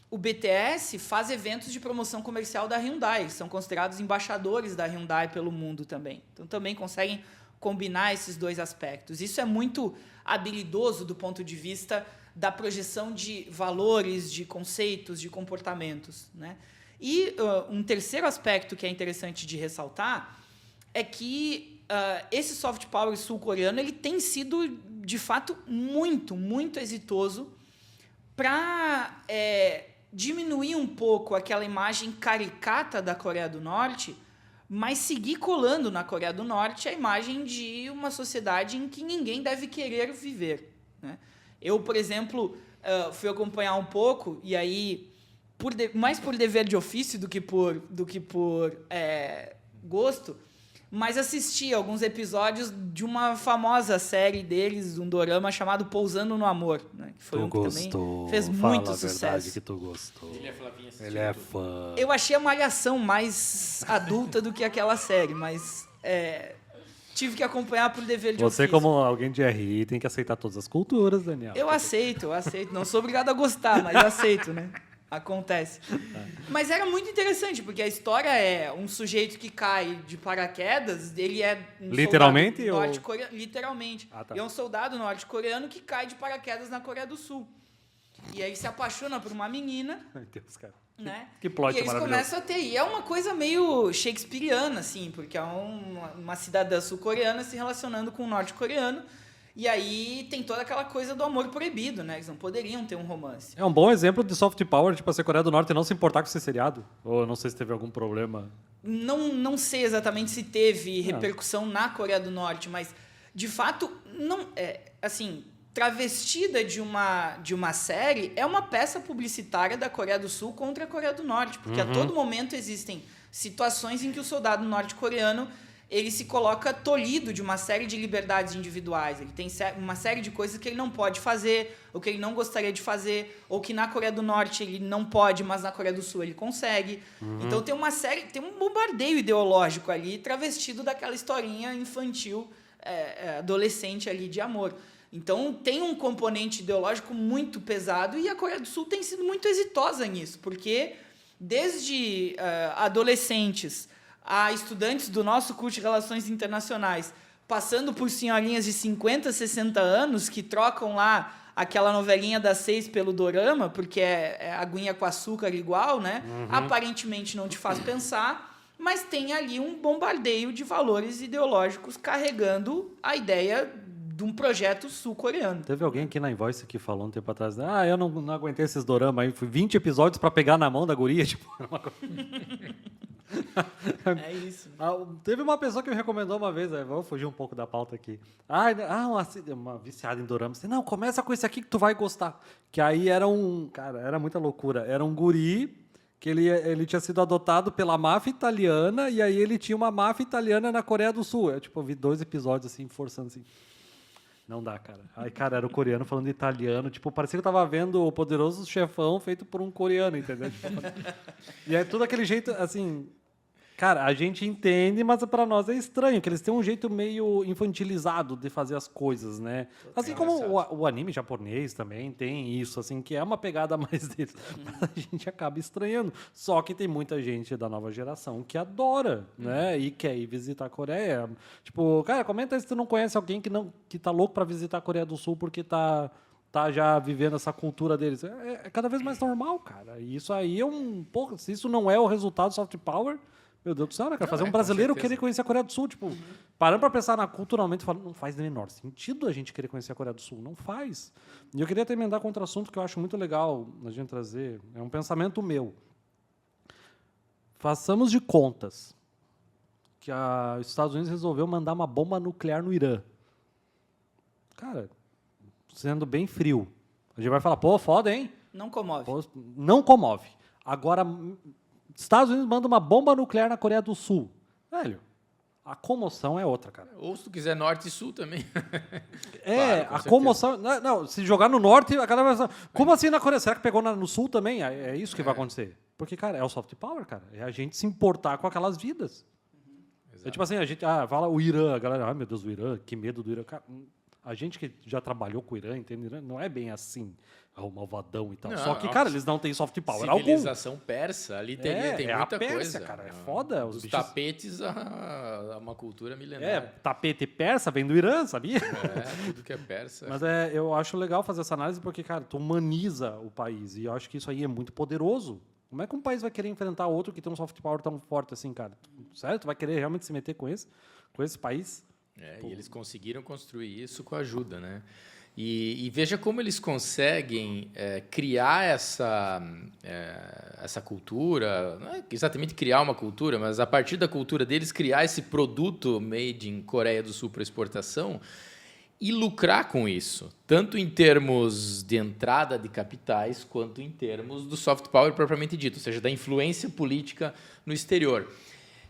O BTS faz eventos de promoção comercial da Hyundai, são considerados embaixadores da Hyundai pelo mundo também. Então também conseguem combinar esses dois aspectos. Isso é muito habilidoso do ponto de vista da projeção de valores, de conceitos, de comportamentos, né? E um terceiro aspecto que é interessante de ressaltar é que esse soft power sul-coreano ele tem sido, de fato, muito, muito exitoso para diminuir um pouco aquela imagem caricata da Coreia do Norte, mas seguir colando na Coreia do Norte a imagem de uma sociedade em que ninguém deve querer viver, né? Eu, por exemplo, fui acompanhar um pouco, e aí, mais por dever de ofício do que por gosto, mas assisti alguns episódios de uma famosa série deles, um dorama chamado Pousando no Amor, né? Que foi um que também fez muito sucesso. Fala a verdade que tu gostou. Ele é fã. Eu achei a Malhação mais adulta do que aquela série, mas tive que acompanhar por dever de ofício. Você, como alguém de RI, tem que aceitar todas as culturas, Daniel. Eu aceito. Não sou obrigado a gostar, mas aceito, né? Acontece. Mas era muito interessante, porque a história é um sujeito que cai de paraquedas, ele é um literalmente soldado norte-coreano. Literalmente. Tá. E é um soldado norte-coreano que cai de paraquedas na Coreia do Sul. E aí se apaixona por uma menina. Meu Deus, cara. Né? Que plot e eles começam a ter. E é uma coisa meio shakespeariana, assim, porque é uma cidadã sul-coreana se relacionando com um norte-coreano. E aí tem toda aquela coisa do amor proibido, né? Eles não poderiam ter um romance. É um bom exemplo de soft power, tipo, a Coreia do Norte não se importar com esse seriado? Ou não sei se teve algum problema? Não sei exatamente se teve repercussão na Coreia do Norte, mas, de fato, não assim, travestida de uma série, é uma peça publicitária da Coreia do Sul contra a Coreia do Norte, porque a todo momento existem situações em que o soldado norte-coreano ele se coloca tolhido de uma série de liberdades individuais. Ele tem uma série de coisas que ele não pode fazer, ou que ele não gostaria de fazer, ou que na Coreia do Norte ele não pode, mas na Coreia do Sul ele consegue. Então tem um bombardeio ideológico ali, travestido daquela historinha infantil, adolescente ali de amor. Então tem um componente ideológico muito pesado, e a Coreia do Sul tem sido muito exitosa nisso, porque desde adolescentes a estudantes do nosso curso de Relações Internacionais, passando por senhorinhas de 50, 60 anos que trocam lá aquela novelinha das 6 pelo dorama, porque é aguinha com açúcar igual, né? Aparentemente não te faz pensar, mas tem ali um bombardeio de valores ideológicos carregando a ideia de um projeto sul-coreano. Teve alguém aqui na Invoice que falou um tempo atrás, eu não aguentei esses dorama aí, fui 20 episódios pra pegar na mão da guria, tipo... É isso. Teve uma pessoa que me recomendou uma vez, vou fugir um pouco da pauta aqui. Uma viciada em dorama. Não, começa com esse aqui que tu vai gostar. Que aí era muita loucura. Era um guri que ele tinha sido adotado pela máfia italiana, e aí ele tinha uma máfia italiana na Coreia do Sul. Eu vi 2 episódios assim, forçando assim. Não dá, cara. Aí, cara, era o coreano falando italiano. Tipo, parecia que eu tava vendo o Poderoso Chefão feito por um coreano, entendeu? E é tudo aquele jeito, assim... Cara, a gente entende, mas para nós é estranho, que eles têm um jeito meio infantilizado de fazer as coisas, né? Assim como o anime japonês também tem isso, assim, que é uma pegada mais deles. Mas a gente acaba estranhando. Só que tem muita gente da nova geração que adora, né? E quer ir visitar a Coreia. Tipo, cara, comenta se tu não conhece alguém que tá louco para visitar a Coreia do Sul porque tá já vivendo essa cultura deles. É cada vez mais normal, cara. E isso aí é Porra, se isso não é o resultado do soft power... Meu Deus do céu, né, cara? Fazer um brasileiro querer conhecer a Coreia do Sul, tipo, parando para pensar culturalmente, não faz o menor sentido a gente querer conhecer a Coreia do Sul. Não faz. E eu queria emendar com outro assunto que eu acho muito legal a gente trazer. É um pensamento meu. Façamos de contas que os Estados Unidos resolveu mandar uma bomba nuclear no Irã. Cara, sendo bem frio. A gente vai falar, pô, foda, hein? Não comove. Pô, não comove. Agora, Estados Unidos manda uma bomba nuclear na Coreia do Sul. Velho, a comoção é outra, cara. Ou se tu quiser norte e sul também. É, Claro, a comoção... Não, se jogar no norte, a galera vai... Como assim na Coreia? Será que pegou no sul também? É isso que vai acontecer. Porque, cara, é o soft power, cara. É a gente se importar com aquelas vidas. É tipo assim, a gente fala o Irã, a galera, ai meu Deus, o Irã, que medo do Irã. Cara, a gente que já trabalhou com o Irã, entende? Não é bem assim, o malvadão e tal. Não, Só que, cara, eles não têm soft power algum. Civilização persa, ali tem muita a Pérsia, coisa. Cara, é foda. Dos tapetes a uma cultura milenar. Tapete persa vem do Irã, sabia? Tudo que é persa. Mas eu acho legal fazer essa análise porque, cara, tu humaniza o país. E eu acho que isso aí é muito poderoso. Como é que um país vai querer enfrentar outro que tem um soft power tão forte assim, cara? Sério? Tu vai querer realmente se meter com esse país? E eles conseguiram construir isso com a ajuda, né? E veja como eles conseguem criar essa cultura, não é exatamente criar uma cultura, mas a partir da cultura deles criar esse produto made in Coreia do Sul para exportação e lucrar com isso, tanto em termos de entrada de capitais, quanto em termos do soft power propriamente dito, ou seja, da influência política no exterior.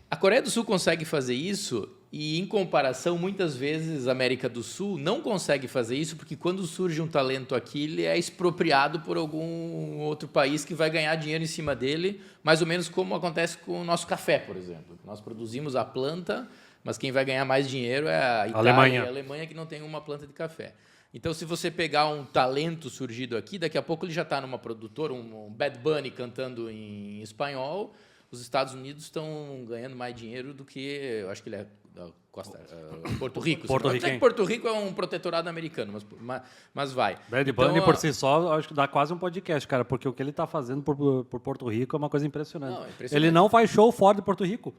A Coreia do Sul consegue fazer isso e, em comparação, muitas vezes a América do Sul não consegue fazer isso porque quando surge um talento aqui, ele é expropriado por algum outro país que vai ganhar dinheiro em cima dele, mais ou menos como acontece com o nosso café, por exemplo. Nós produzimos a planta, mas quem vai ganhar mais dinheiro é a Itália e a Alemanha, que não tem uma planta de café. Então, se você pegar um talento surgido aqui, daqui a pouco ele já está numa produtora, um Bad Bunny cantando em espanhol, os Estados Unidos estão ganhando mais dinheiro do que, eu acho que ele é da Porto Rico. Porto Rico é um protetorado americano, mas vai. Bad Bunny, por si só, acho que dá quase um podcast, cara, porque o que ele está fazendo por Porto Rico é uma coisa impressionante. Ele não faz show fora de Porto Rico.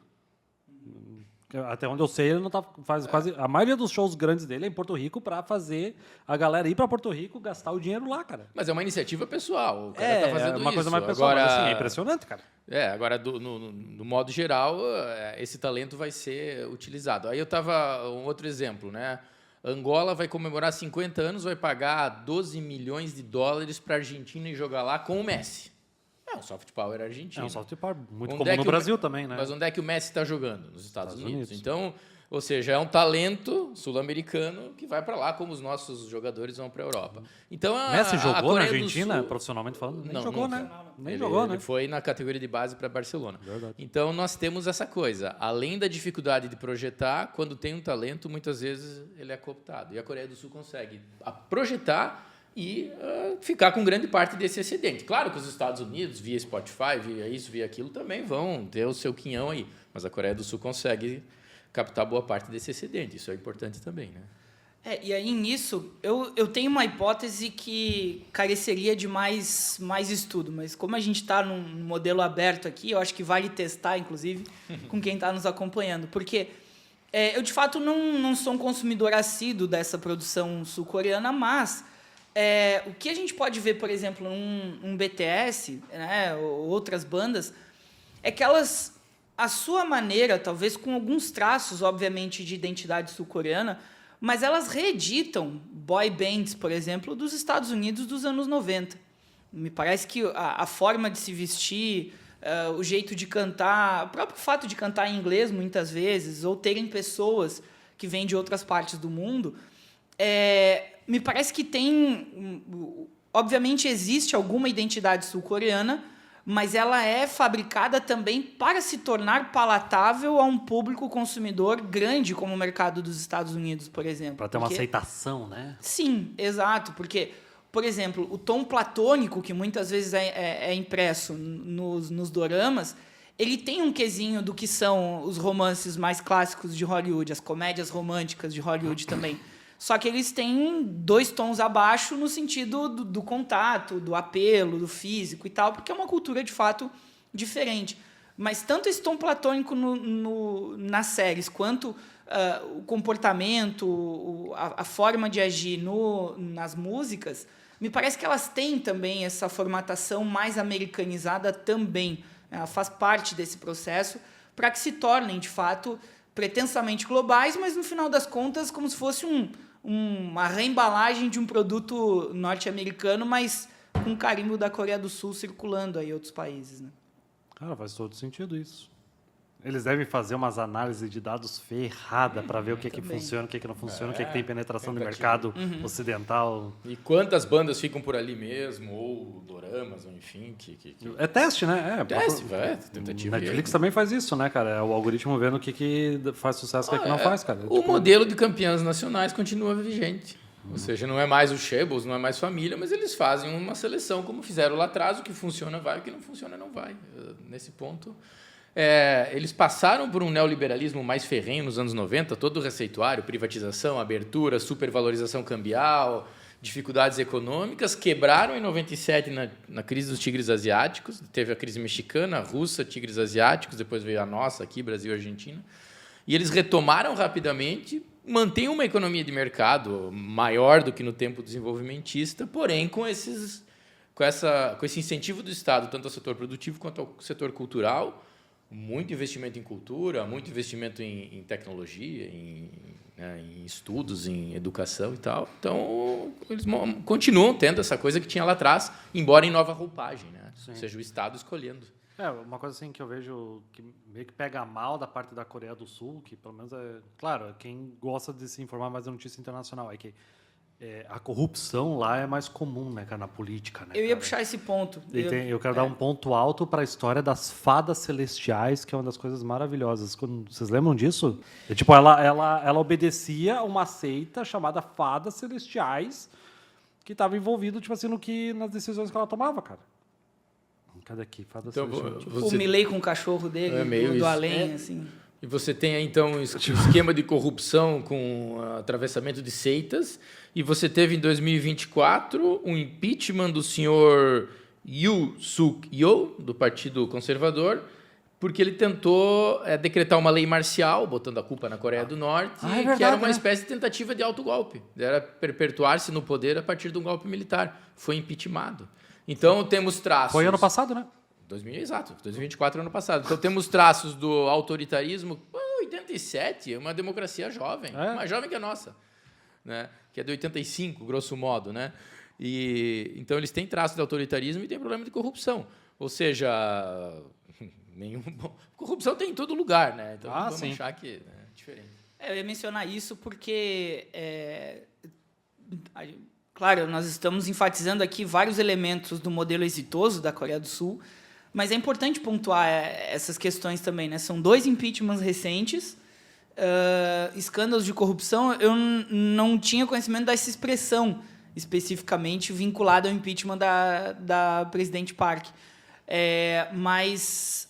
Até onde eu sei, ele não faz quase... A maioria dos shows grandes dele é em Porto Rico para fazer a galera ir para Porto Rico gastar o dinheiro lá, cara. Mas é uma iniciativa pessoal. O cara tá fazendo uma coisa mais pessoal, mas assim, é impressionante, cara. Agora, no modo geral, esse talento vai ser utilizado. Aí eu tava... Um outro exemplo, né? Angola vai comemorar 50 anos, vai pagar 12 milhões de dólares para a Argentina e jogar lá com o Messi. É um soft power argentino. É um soft power muito comum no Brasil também, né? Mas onde é que o Messi está jogando? Nos Estados Unidos. Então, ou seja, é um talento sul-americano que vai para lá, como os nossos jogadores vão para a Europa. Então, Messi jogou na Argentina, profissionalmente falando? Nem jogou, né? Ele foi na categoria de base para Barcelona. Verdade. Então, nós temos essa coisa. Além da dificuldade de projetar, quando tem um talento, muitas vezes ele é cooptado. E a Coreia do Sul consegue projetar e ficar com grande parte desse excedente. Claro que os Estados Unidos, via Spotify, via isso, via aquilo, também vão ter o seu quinhão aí. Mas a Coreia do Sul consegue captar boa parte desse excedente. Isso é importante também, né? E aí, nisso, eu tenho uma hipótese que careceria de mais estudo, mas como a gente está num modelo aberto aqui, eu acho que vale testar, inclusive, com quem está nos acompanhando. Porque eu, de fato, não sou um consumidor assíduo dessa produção sul-coreana, mas... o que a gente pode ver, por exemplo, num BTS, né, ou outras bandas, é que elas, a sua maneira, talvez com alguns traços, obviamente, de identidade sul-coreana, mas elas reeditam boy bands, por exemplo, dos Estados Unidos dos anos 90. Me parece que a forma de se vestir, o jeito de cantar, o próprio fato de cantar em inglês, muitas vezes, ou terem pessoas que vêm de outras partes do mundo... me parece que tem... Obviamente, existe alguma identidade sul-coreana, mas ela é fabricada também para se tornar palatável a um público consumidor grande, como o mercado dos Estados Unidos, por exemplo. Para ter uma aceitação, né? Sim, exato. Porque, por exemplo, o tom platônico, que muitas vezes é impresso nos doramas, ele tem um quesinho do que são os romances mais clássicos de Hollywood, as comédias românticas de Hollywood também. Só que eles têm 2 tons abaixo no sentido do contato, do apelo, do físico e tal, porque é uma cultura, de fato, diferente. Mas tanto esse tom platônico nas séries, quanto o comportamento, a forma de agir nas músicas, me parece que elas têm também essa formatação mais americanizada também. Ela faz parte desse processo para que se tornem, de fato, pretensamente globais, mas, no final das contas, como se fosse uma reembalagem de um produto norte-americano, mas com carimbo da Coreia do Sul circulando aí em outros países, né? Cara, faz todo sentido isso. Eles devem fazer umas análises de dados ferrada para ver o que funciona, o que não funciona, o que tem penetração no mercado ocidental. E quantas bandas ficam por ali mesmo, ou doramas, ou enfim. É teste, né? Teste, tentativa. Netflix também faz isso, né, cara? É o algoritmo vendo o que faz sucesso e o que não faz, cara. O modelo de campeãs nacionais continua vigente. Ou seja, não é mais o Shables, não é mais família, mas eles fazem uma seleção como fizeram lá atrás, o que funciona vai, o que não funciona não vai. Nesse ponto... eles passaram por um neoliberalismo mais ferrenho nos anos 90, todo o receituário, privatização, abertura, supervalorização cambial, dificuldades econômicas, quebraram em 97 na crise dos tigres asiáticos, teve a crise mexicana, a russa, tigres asiáticos, depois veio a nossa aqui, Brasil e Argentina, e eles retomaram rapidamente, mantêm uma economia de mercado maior do que no tempo desenvolvimentista, porém com esse incentivo do Estado, tanto ao setor produtivo quanto ao setor cultural, muito investimento em cultura, muito investimento em tecnologia, em estudos, em educação e tal. Então, eles continuam tendo essa coisa que tinha lá atrás, embora em nova roupagem, né? Ou seja, o Estado escolhendo. Uma coisa assim que eu vejo que meio que pega mal da parte da Coreia do Sul, que pelo menos claro, quem gosta de se informar mais da notícia internacional, é que a corrupção lá é mais comum, né, cara, na política, né? Eu ia puxar esse ponto. Eu quero dar um ponto alto para a história das fadas celestiais, que é uma das coisas maravilhosas. Vocês lembram disso? Ela obedecia a uma seita chamada Fadas Celestiais, que estava envolvido, tipo assim, nas decisões que ela tomava, cara. Cadê aqui? Fadas Celestiais. O Milley com o cachorro dele, do além, assim. E você tem, então, um esquema de corrupção com atravessamento de seitas. E você teve, em 2024, um impeachment do senhor Yoon Suk-yeol, do Partido Conservador, porque ele tentou decretar uma lei marcial, botando a culpa na Coreia do Norte, verdade, que era uma espécie de tentativa de autogolpe. Era perpetuar-se no poder a partir de um golpe militar. Foi impeachmentado. Então, temos traços... Foi ano passado, né? 2024, ano passado. Então, temos traços do autoritarismo. 87 é uma democracia jovem, mais jovem que a nossa, né? Que é de 85, grosso modo, né? Então, eles têm traços de autoritarismo e têm problema de corrupção. Ou seja, corrupção tem em todo lugar, né? Então, vamos achar que é diferente. Eu ia mencionar isso porque, claro, nós estamos enfatizando aqui vários elementos do modelo exitoso da Coreia do Sul, mas é importante pontuar essas questões também, né? São 2 impeachments recentes, escândalos de corrupção. Eu não tinha conhecimento dessa expressão especificamente vinculada ao impeachment da presidente Park. Mas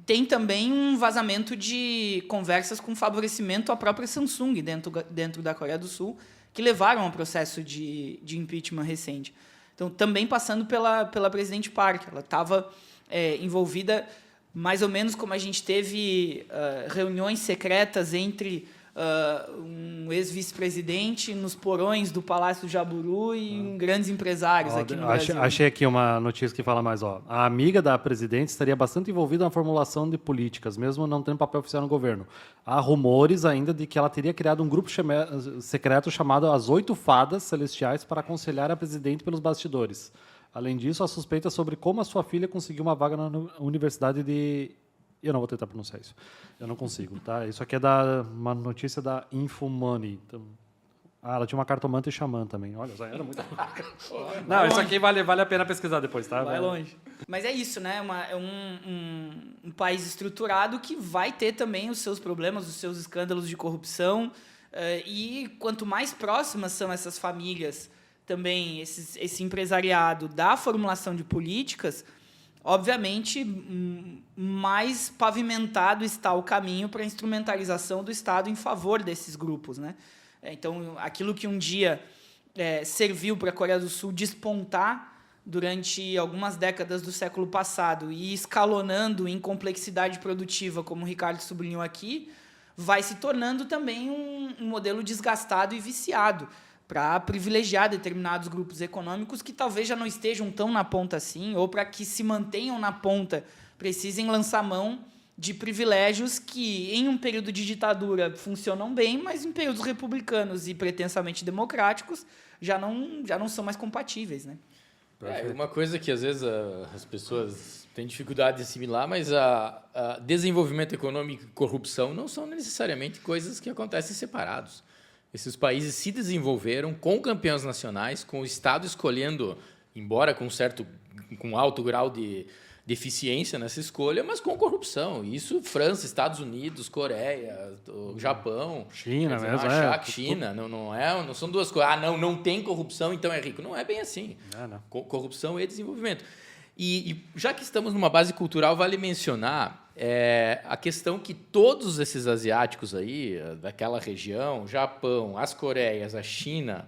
tem também um vazamento de conversas com favorecimento à própria Samsung dentro da Coreia do Sul, que levaram ao processo de impeachment recente. Então, também passando pela presidente Park. Ela estava envolvida, mais ou menos como a gente teve reuniões secretas entre um ex-vice-presidente nos porões do Palácio do Jaburu e grandes empresários aqui no Brasil. Achei aqui uma notícia que fala mais. A amiga da presidente estaria bastante envolvida na formulação de políticas, mesmo não tendo papel oficial no governo. Há rumores ainda de que ela teria criado um grupo secreto chamado As 8 Fadas Celestiais para aconselhar a presidente pelos bastidores. Além disso, há suspeitas sobre como a sua filha conseguiu uma vaga na Universidade de... Eu não vou tentar pronunciar isso. Eu não consigo, tá? Isso aqui é uma notícia da InfoMoney. Então, ela tinha uma cartomante e xamã também. Olha, já era muito... Não, isso aqui vale a pena pesquisar depois, tá? Vai longe. Mas é isso, né? É um país estruturado que vai ter também os seus problemas, os seus escândalos de corrupção. E quanto mais próximas são essas famílias, também esse empresariado da formulação de políticas, obviamente, mais pavimentado está o caminho para a instrumentalização do Estado em favor desses grupos, né? Então, aquilo que um dia serviu para a Coreia do Sul despontar durante algumas décadas do século passado e escalonando em complexidade produtiva, como o Ricardo sublinhou aqui, vai se tornando também um modelo desgastado e viciado para privilegiar determinados grupos econômicos que talvez já não estejam tão na ponta assim, ou para que se mantenham na ponta, precisem lançar mão de privilégios que, em um período de ditadura, funcionam bem, mas em períodos republicanos e pretensamente democráticos, já não são mais compatíveis, né? Uma coisa que, às vezes, as pessoas têm dificuldade de assimilar, mas a desenvolvimento econômico e corrupção não são necessariamente coisas que acontecem separados. Esses países se desenvolveram com campeões nacionais, com o Estado escolhendo, embora com alto grau de eficiência nessa escolha, mas com corrupção. Isso, França, Estados Unidos, Coreia, Japão. China dizer, mesmo, achar que China, não são duas coisas. Não tem corrupção, então é rico. Não é bem assim. Não. Corrupção e desenvolvimento. E já que estamos numa base cultural, vale mencionar a questão que todos esses asiáticos aí, daquela região, Japão, as Coreias, a China,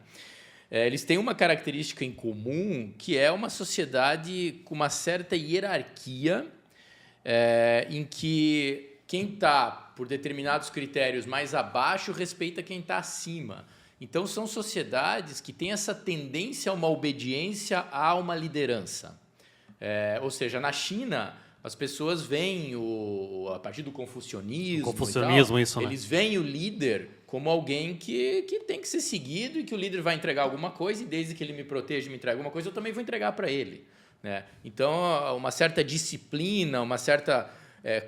eles têm uma característica em comum, que é uma sociedade com uma certa hierarquia, em que quem está, por determinados critérios, mais abaixo, respeita quem está acima. Então, são sociedades que têm essa tendência a uma obediência a uma liderança. Ou seja, na China, as pessoas veem, a partir do confucionismo, isso, né? Eles veem o líder como alguém que tem que ser seguido e que o líder vai entregar alguma coisa e desde que ele me proteja e me entregue alguma coisa, eu também vou entregar para ele, né? Então, uma certa disciplina, uma certa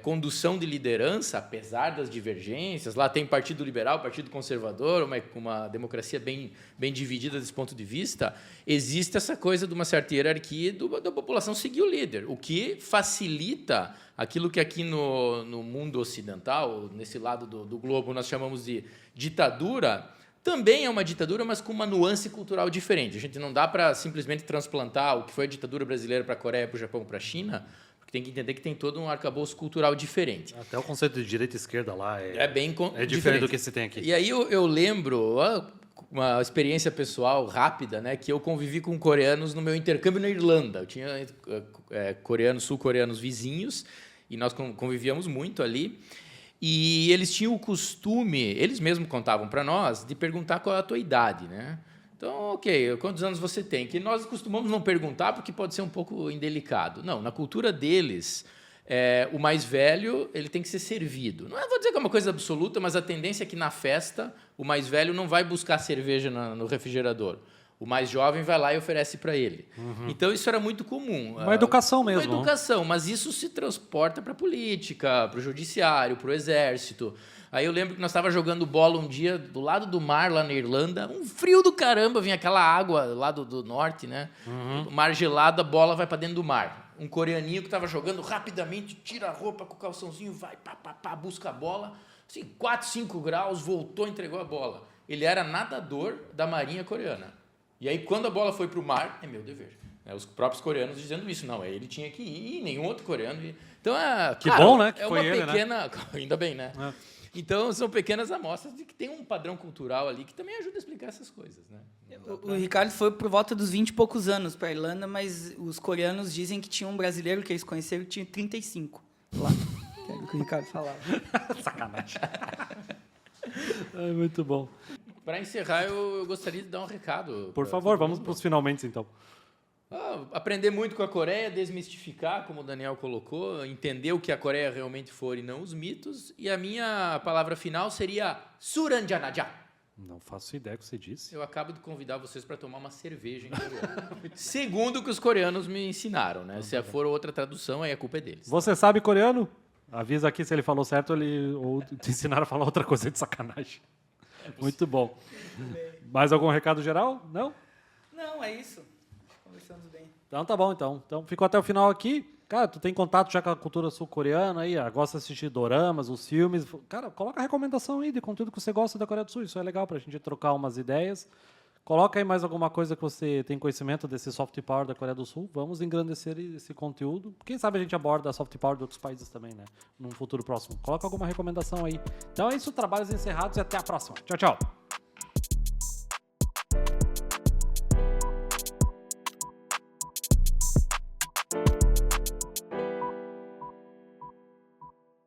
condução de liderança, apesar das divergências. Lá tem Partido Liberal, Partido Conservador, uma democracia bem dividida desse ponto de vista. Existe essa coisa de uma certa hierarquia da população seguir o líder, o que facilita aquilo que aqui no mundo ocidental, nesse lado do globo, nós chamamos de ditadura. Também é uma ditadura, mas com uma nuance cultural diferente. A gente não dá para simplesmente transplantar o que foi a ditadura brasileira para a Coreia, para o Japão, para a China, porque tem que entender que tem todo um arcabouço cultural diferente. Até o conceito de direita e esquerda lá é bem diferente do que se tem aqui. E aí eu lembro uma experiência pessoal rápida, né, que eu convivi com coreanos no meu intercâmbio na Irlanda. Eu tinha sul-coreanos vizinhos e nós convivíamos muito ali. E eles tinham o costume, eles mesmos contavam para nós, de perguntar qual é a tua idade, né? Então, ok, quantos anos você tem? Que nós costumamos não perguntar porque pode ser um pouco indelicado. Não, na cultura deles, o mais velho ele tem que ser servido. Não vou dizer que é uma coisa absoluta, mas a tendência é que na festa o mais velho não vai buscar cerveja no refrigerador. O mais jovem vai lá e oferece para ele. Uhum. Então, isso era muito comum. Uma educação mesmo. Uma educação, mas isso se transporta para a política, para o judiciário, para o exército. Aí eu lembro que nós estávamos jogando bola um dia do lado do mar, lá na Irlanda. Um frio do caramba, vinha aquela água lá do norte, né? Uhum. Mar gelado, a bola vai para dentro do mar. Um coreaninho que estava jogando rapidamente, tira a roupa com o calçãozinho, vai, busca a bola. Assim, 4, 5 graus, voltou, entregou a bola. Ele era nadador da Marinha Coreana. E aí, quando a bola foi para o mar, é meu dever. Os próprios coreanos dizendo isso. Não, ele tinha que ir, e nenhum outro coreano. Então, que bom, né? Que foi uma ele, pequena... né? Ainda bem, né? Então, são pequenas amostras de que tem um padrão cultural ali que também ajuda a explicar essas coisas, né? O Ricardo foi por volta dos 20 e poucos anos para a Irlanda, mas os coreanos dizem que tinha um brasileiro que eles conheceram que tinha 35 lá. Que era o que o Ricardo falava. Sacanagem. Muito bom. Para encerrar, eu gostaria de dar um recado. Por favor, vamos para os finalmente, então. Aprender muito com a Coreia, desmistificar, como o Daniel colocou, entender o que a Coreia realmente for e não os mitos. E a minha palavra final seria Suranjanaja. Não faço ideia do que você disse. Eu acabo de convidar vocês para tomar uma cerveja em coreano. Segundo o que os coreanos me ensinaram, né? Se for outra tradução, aí a culpa é deles. Você sabe coreano? Avisa aqui se ele falou certo ou te ensinaram a falar outra coisa de sacanagem. Muito bom. Mais algum recado geral? Não? Não, é isso. Conversamos bem. Então tá bom, então. Então ficou até o final aqui. Cara, tu tem contato já com a cultura sul-coreana aí, gosta de assistir doramas, os filmes. Cara, coloca a recomendação aí de conteúdo que você gosta da Coreia do Sul. Isso é legal pra gente trocar umas ideias. Coloca aí mais alguma coisa que você tem conhecimento desse soft power da Coreia do Sul. Vamos engrandecer esse conteúdo. Quem sabe a gente aborda a soft power de outros países também, né? Num futuro próximo. Coloca alguma recomendação aí. Então é isso, trabalhos encerrados e até a próxima. Tchau, tchau.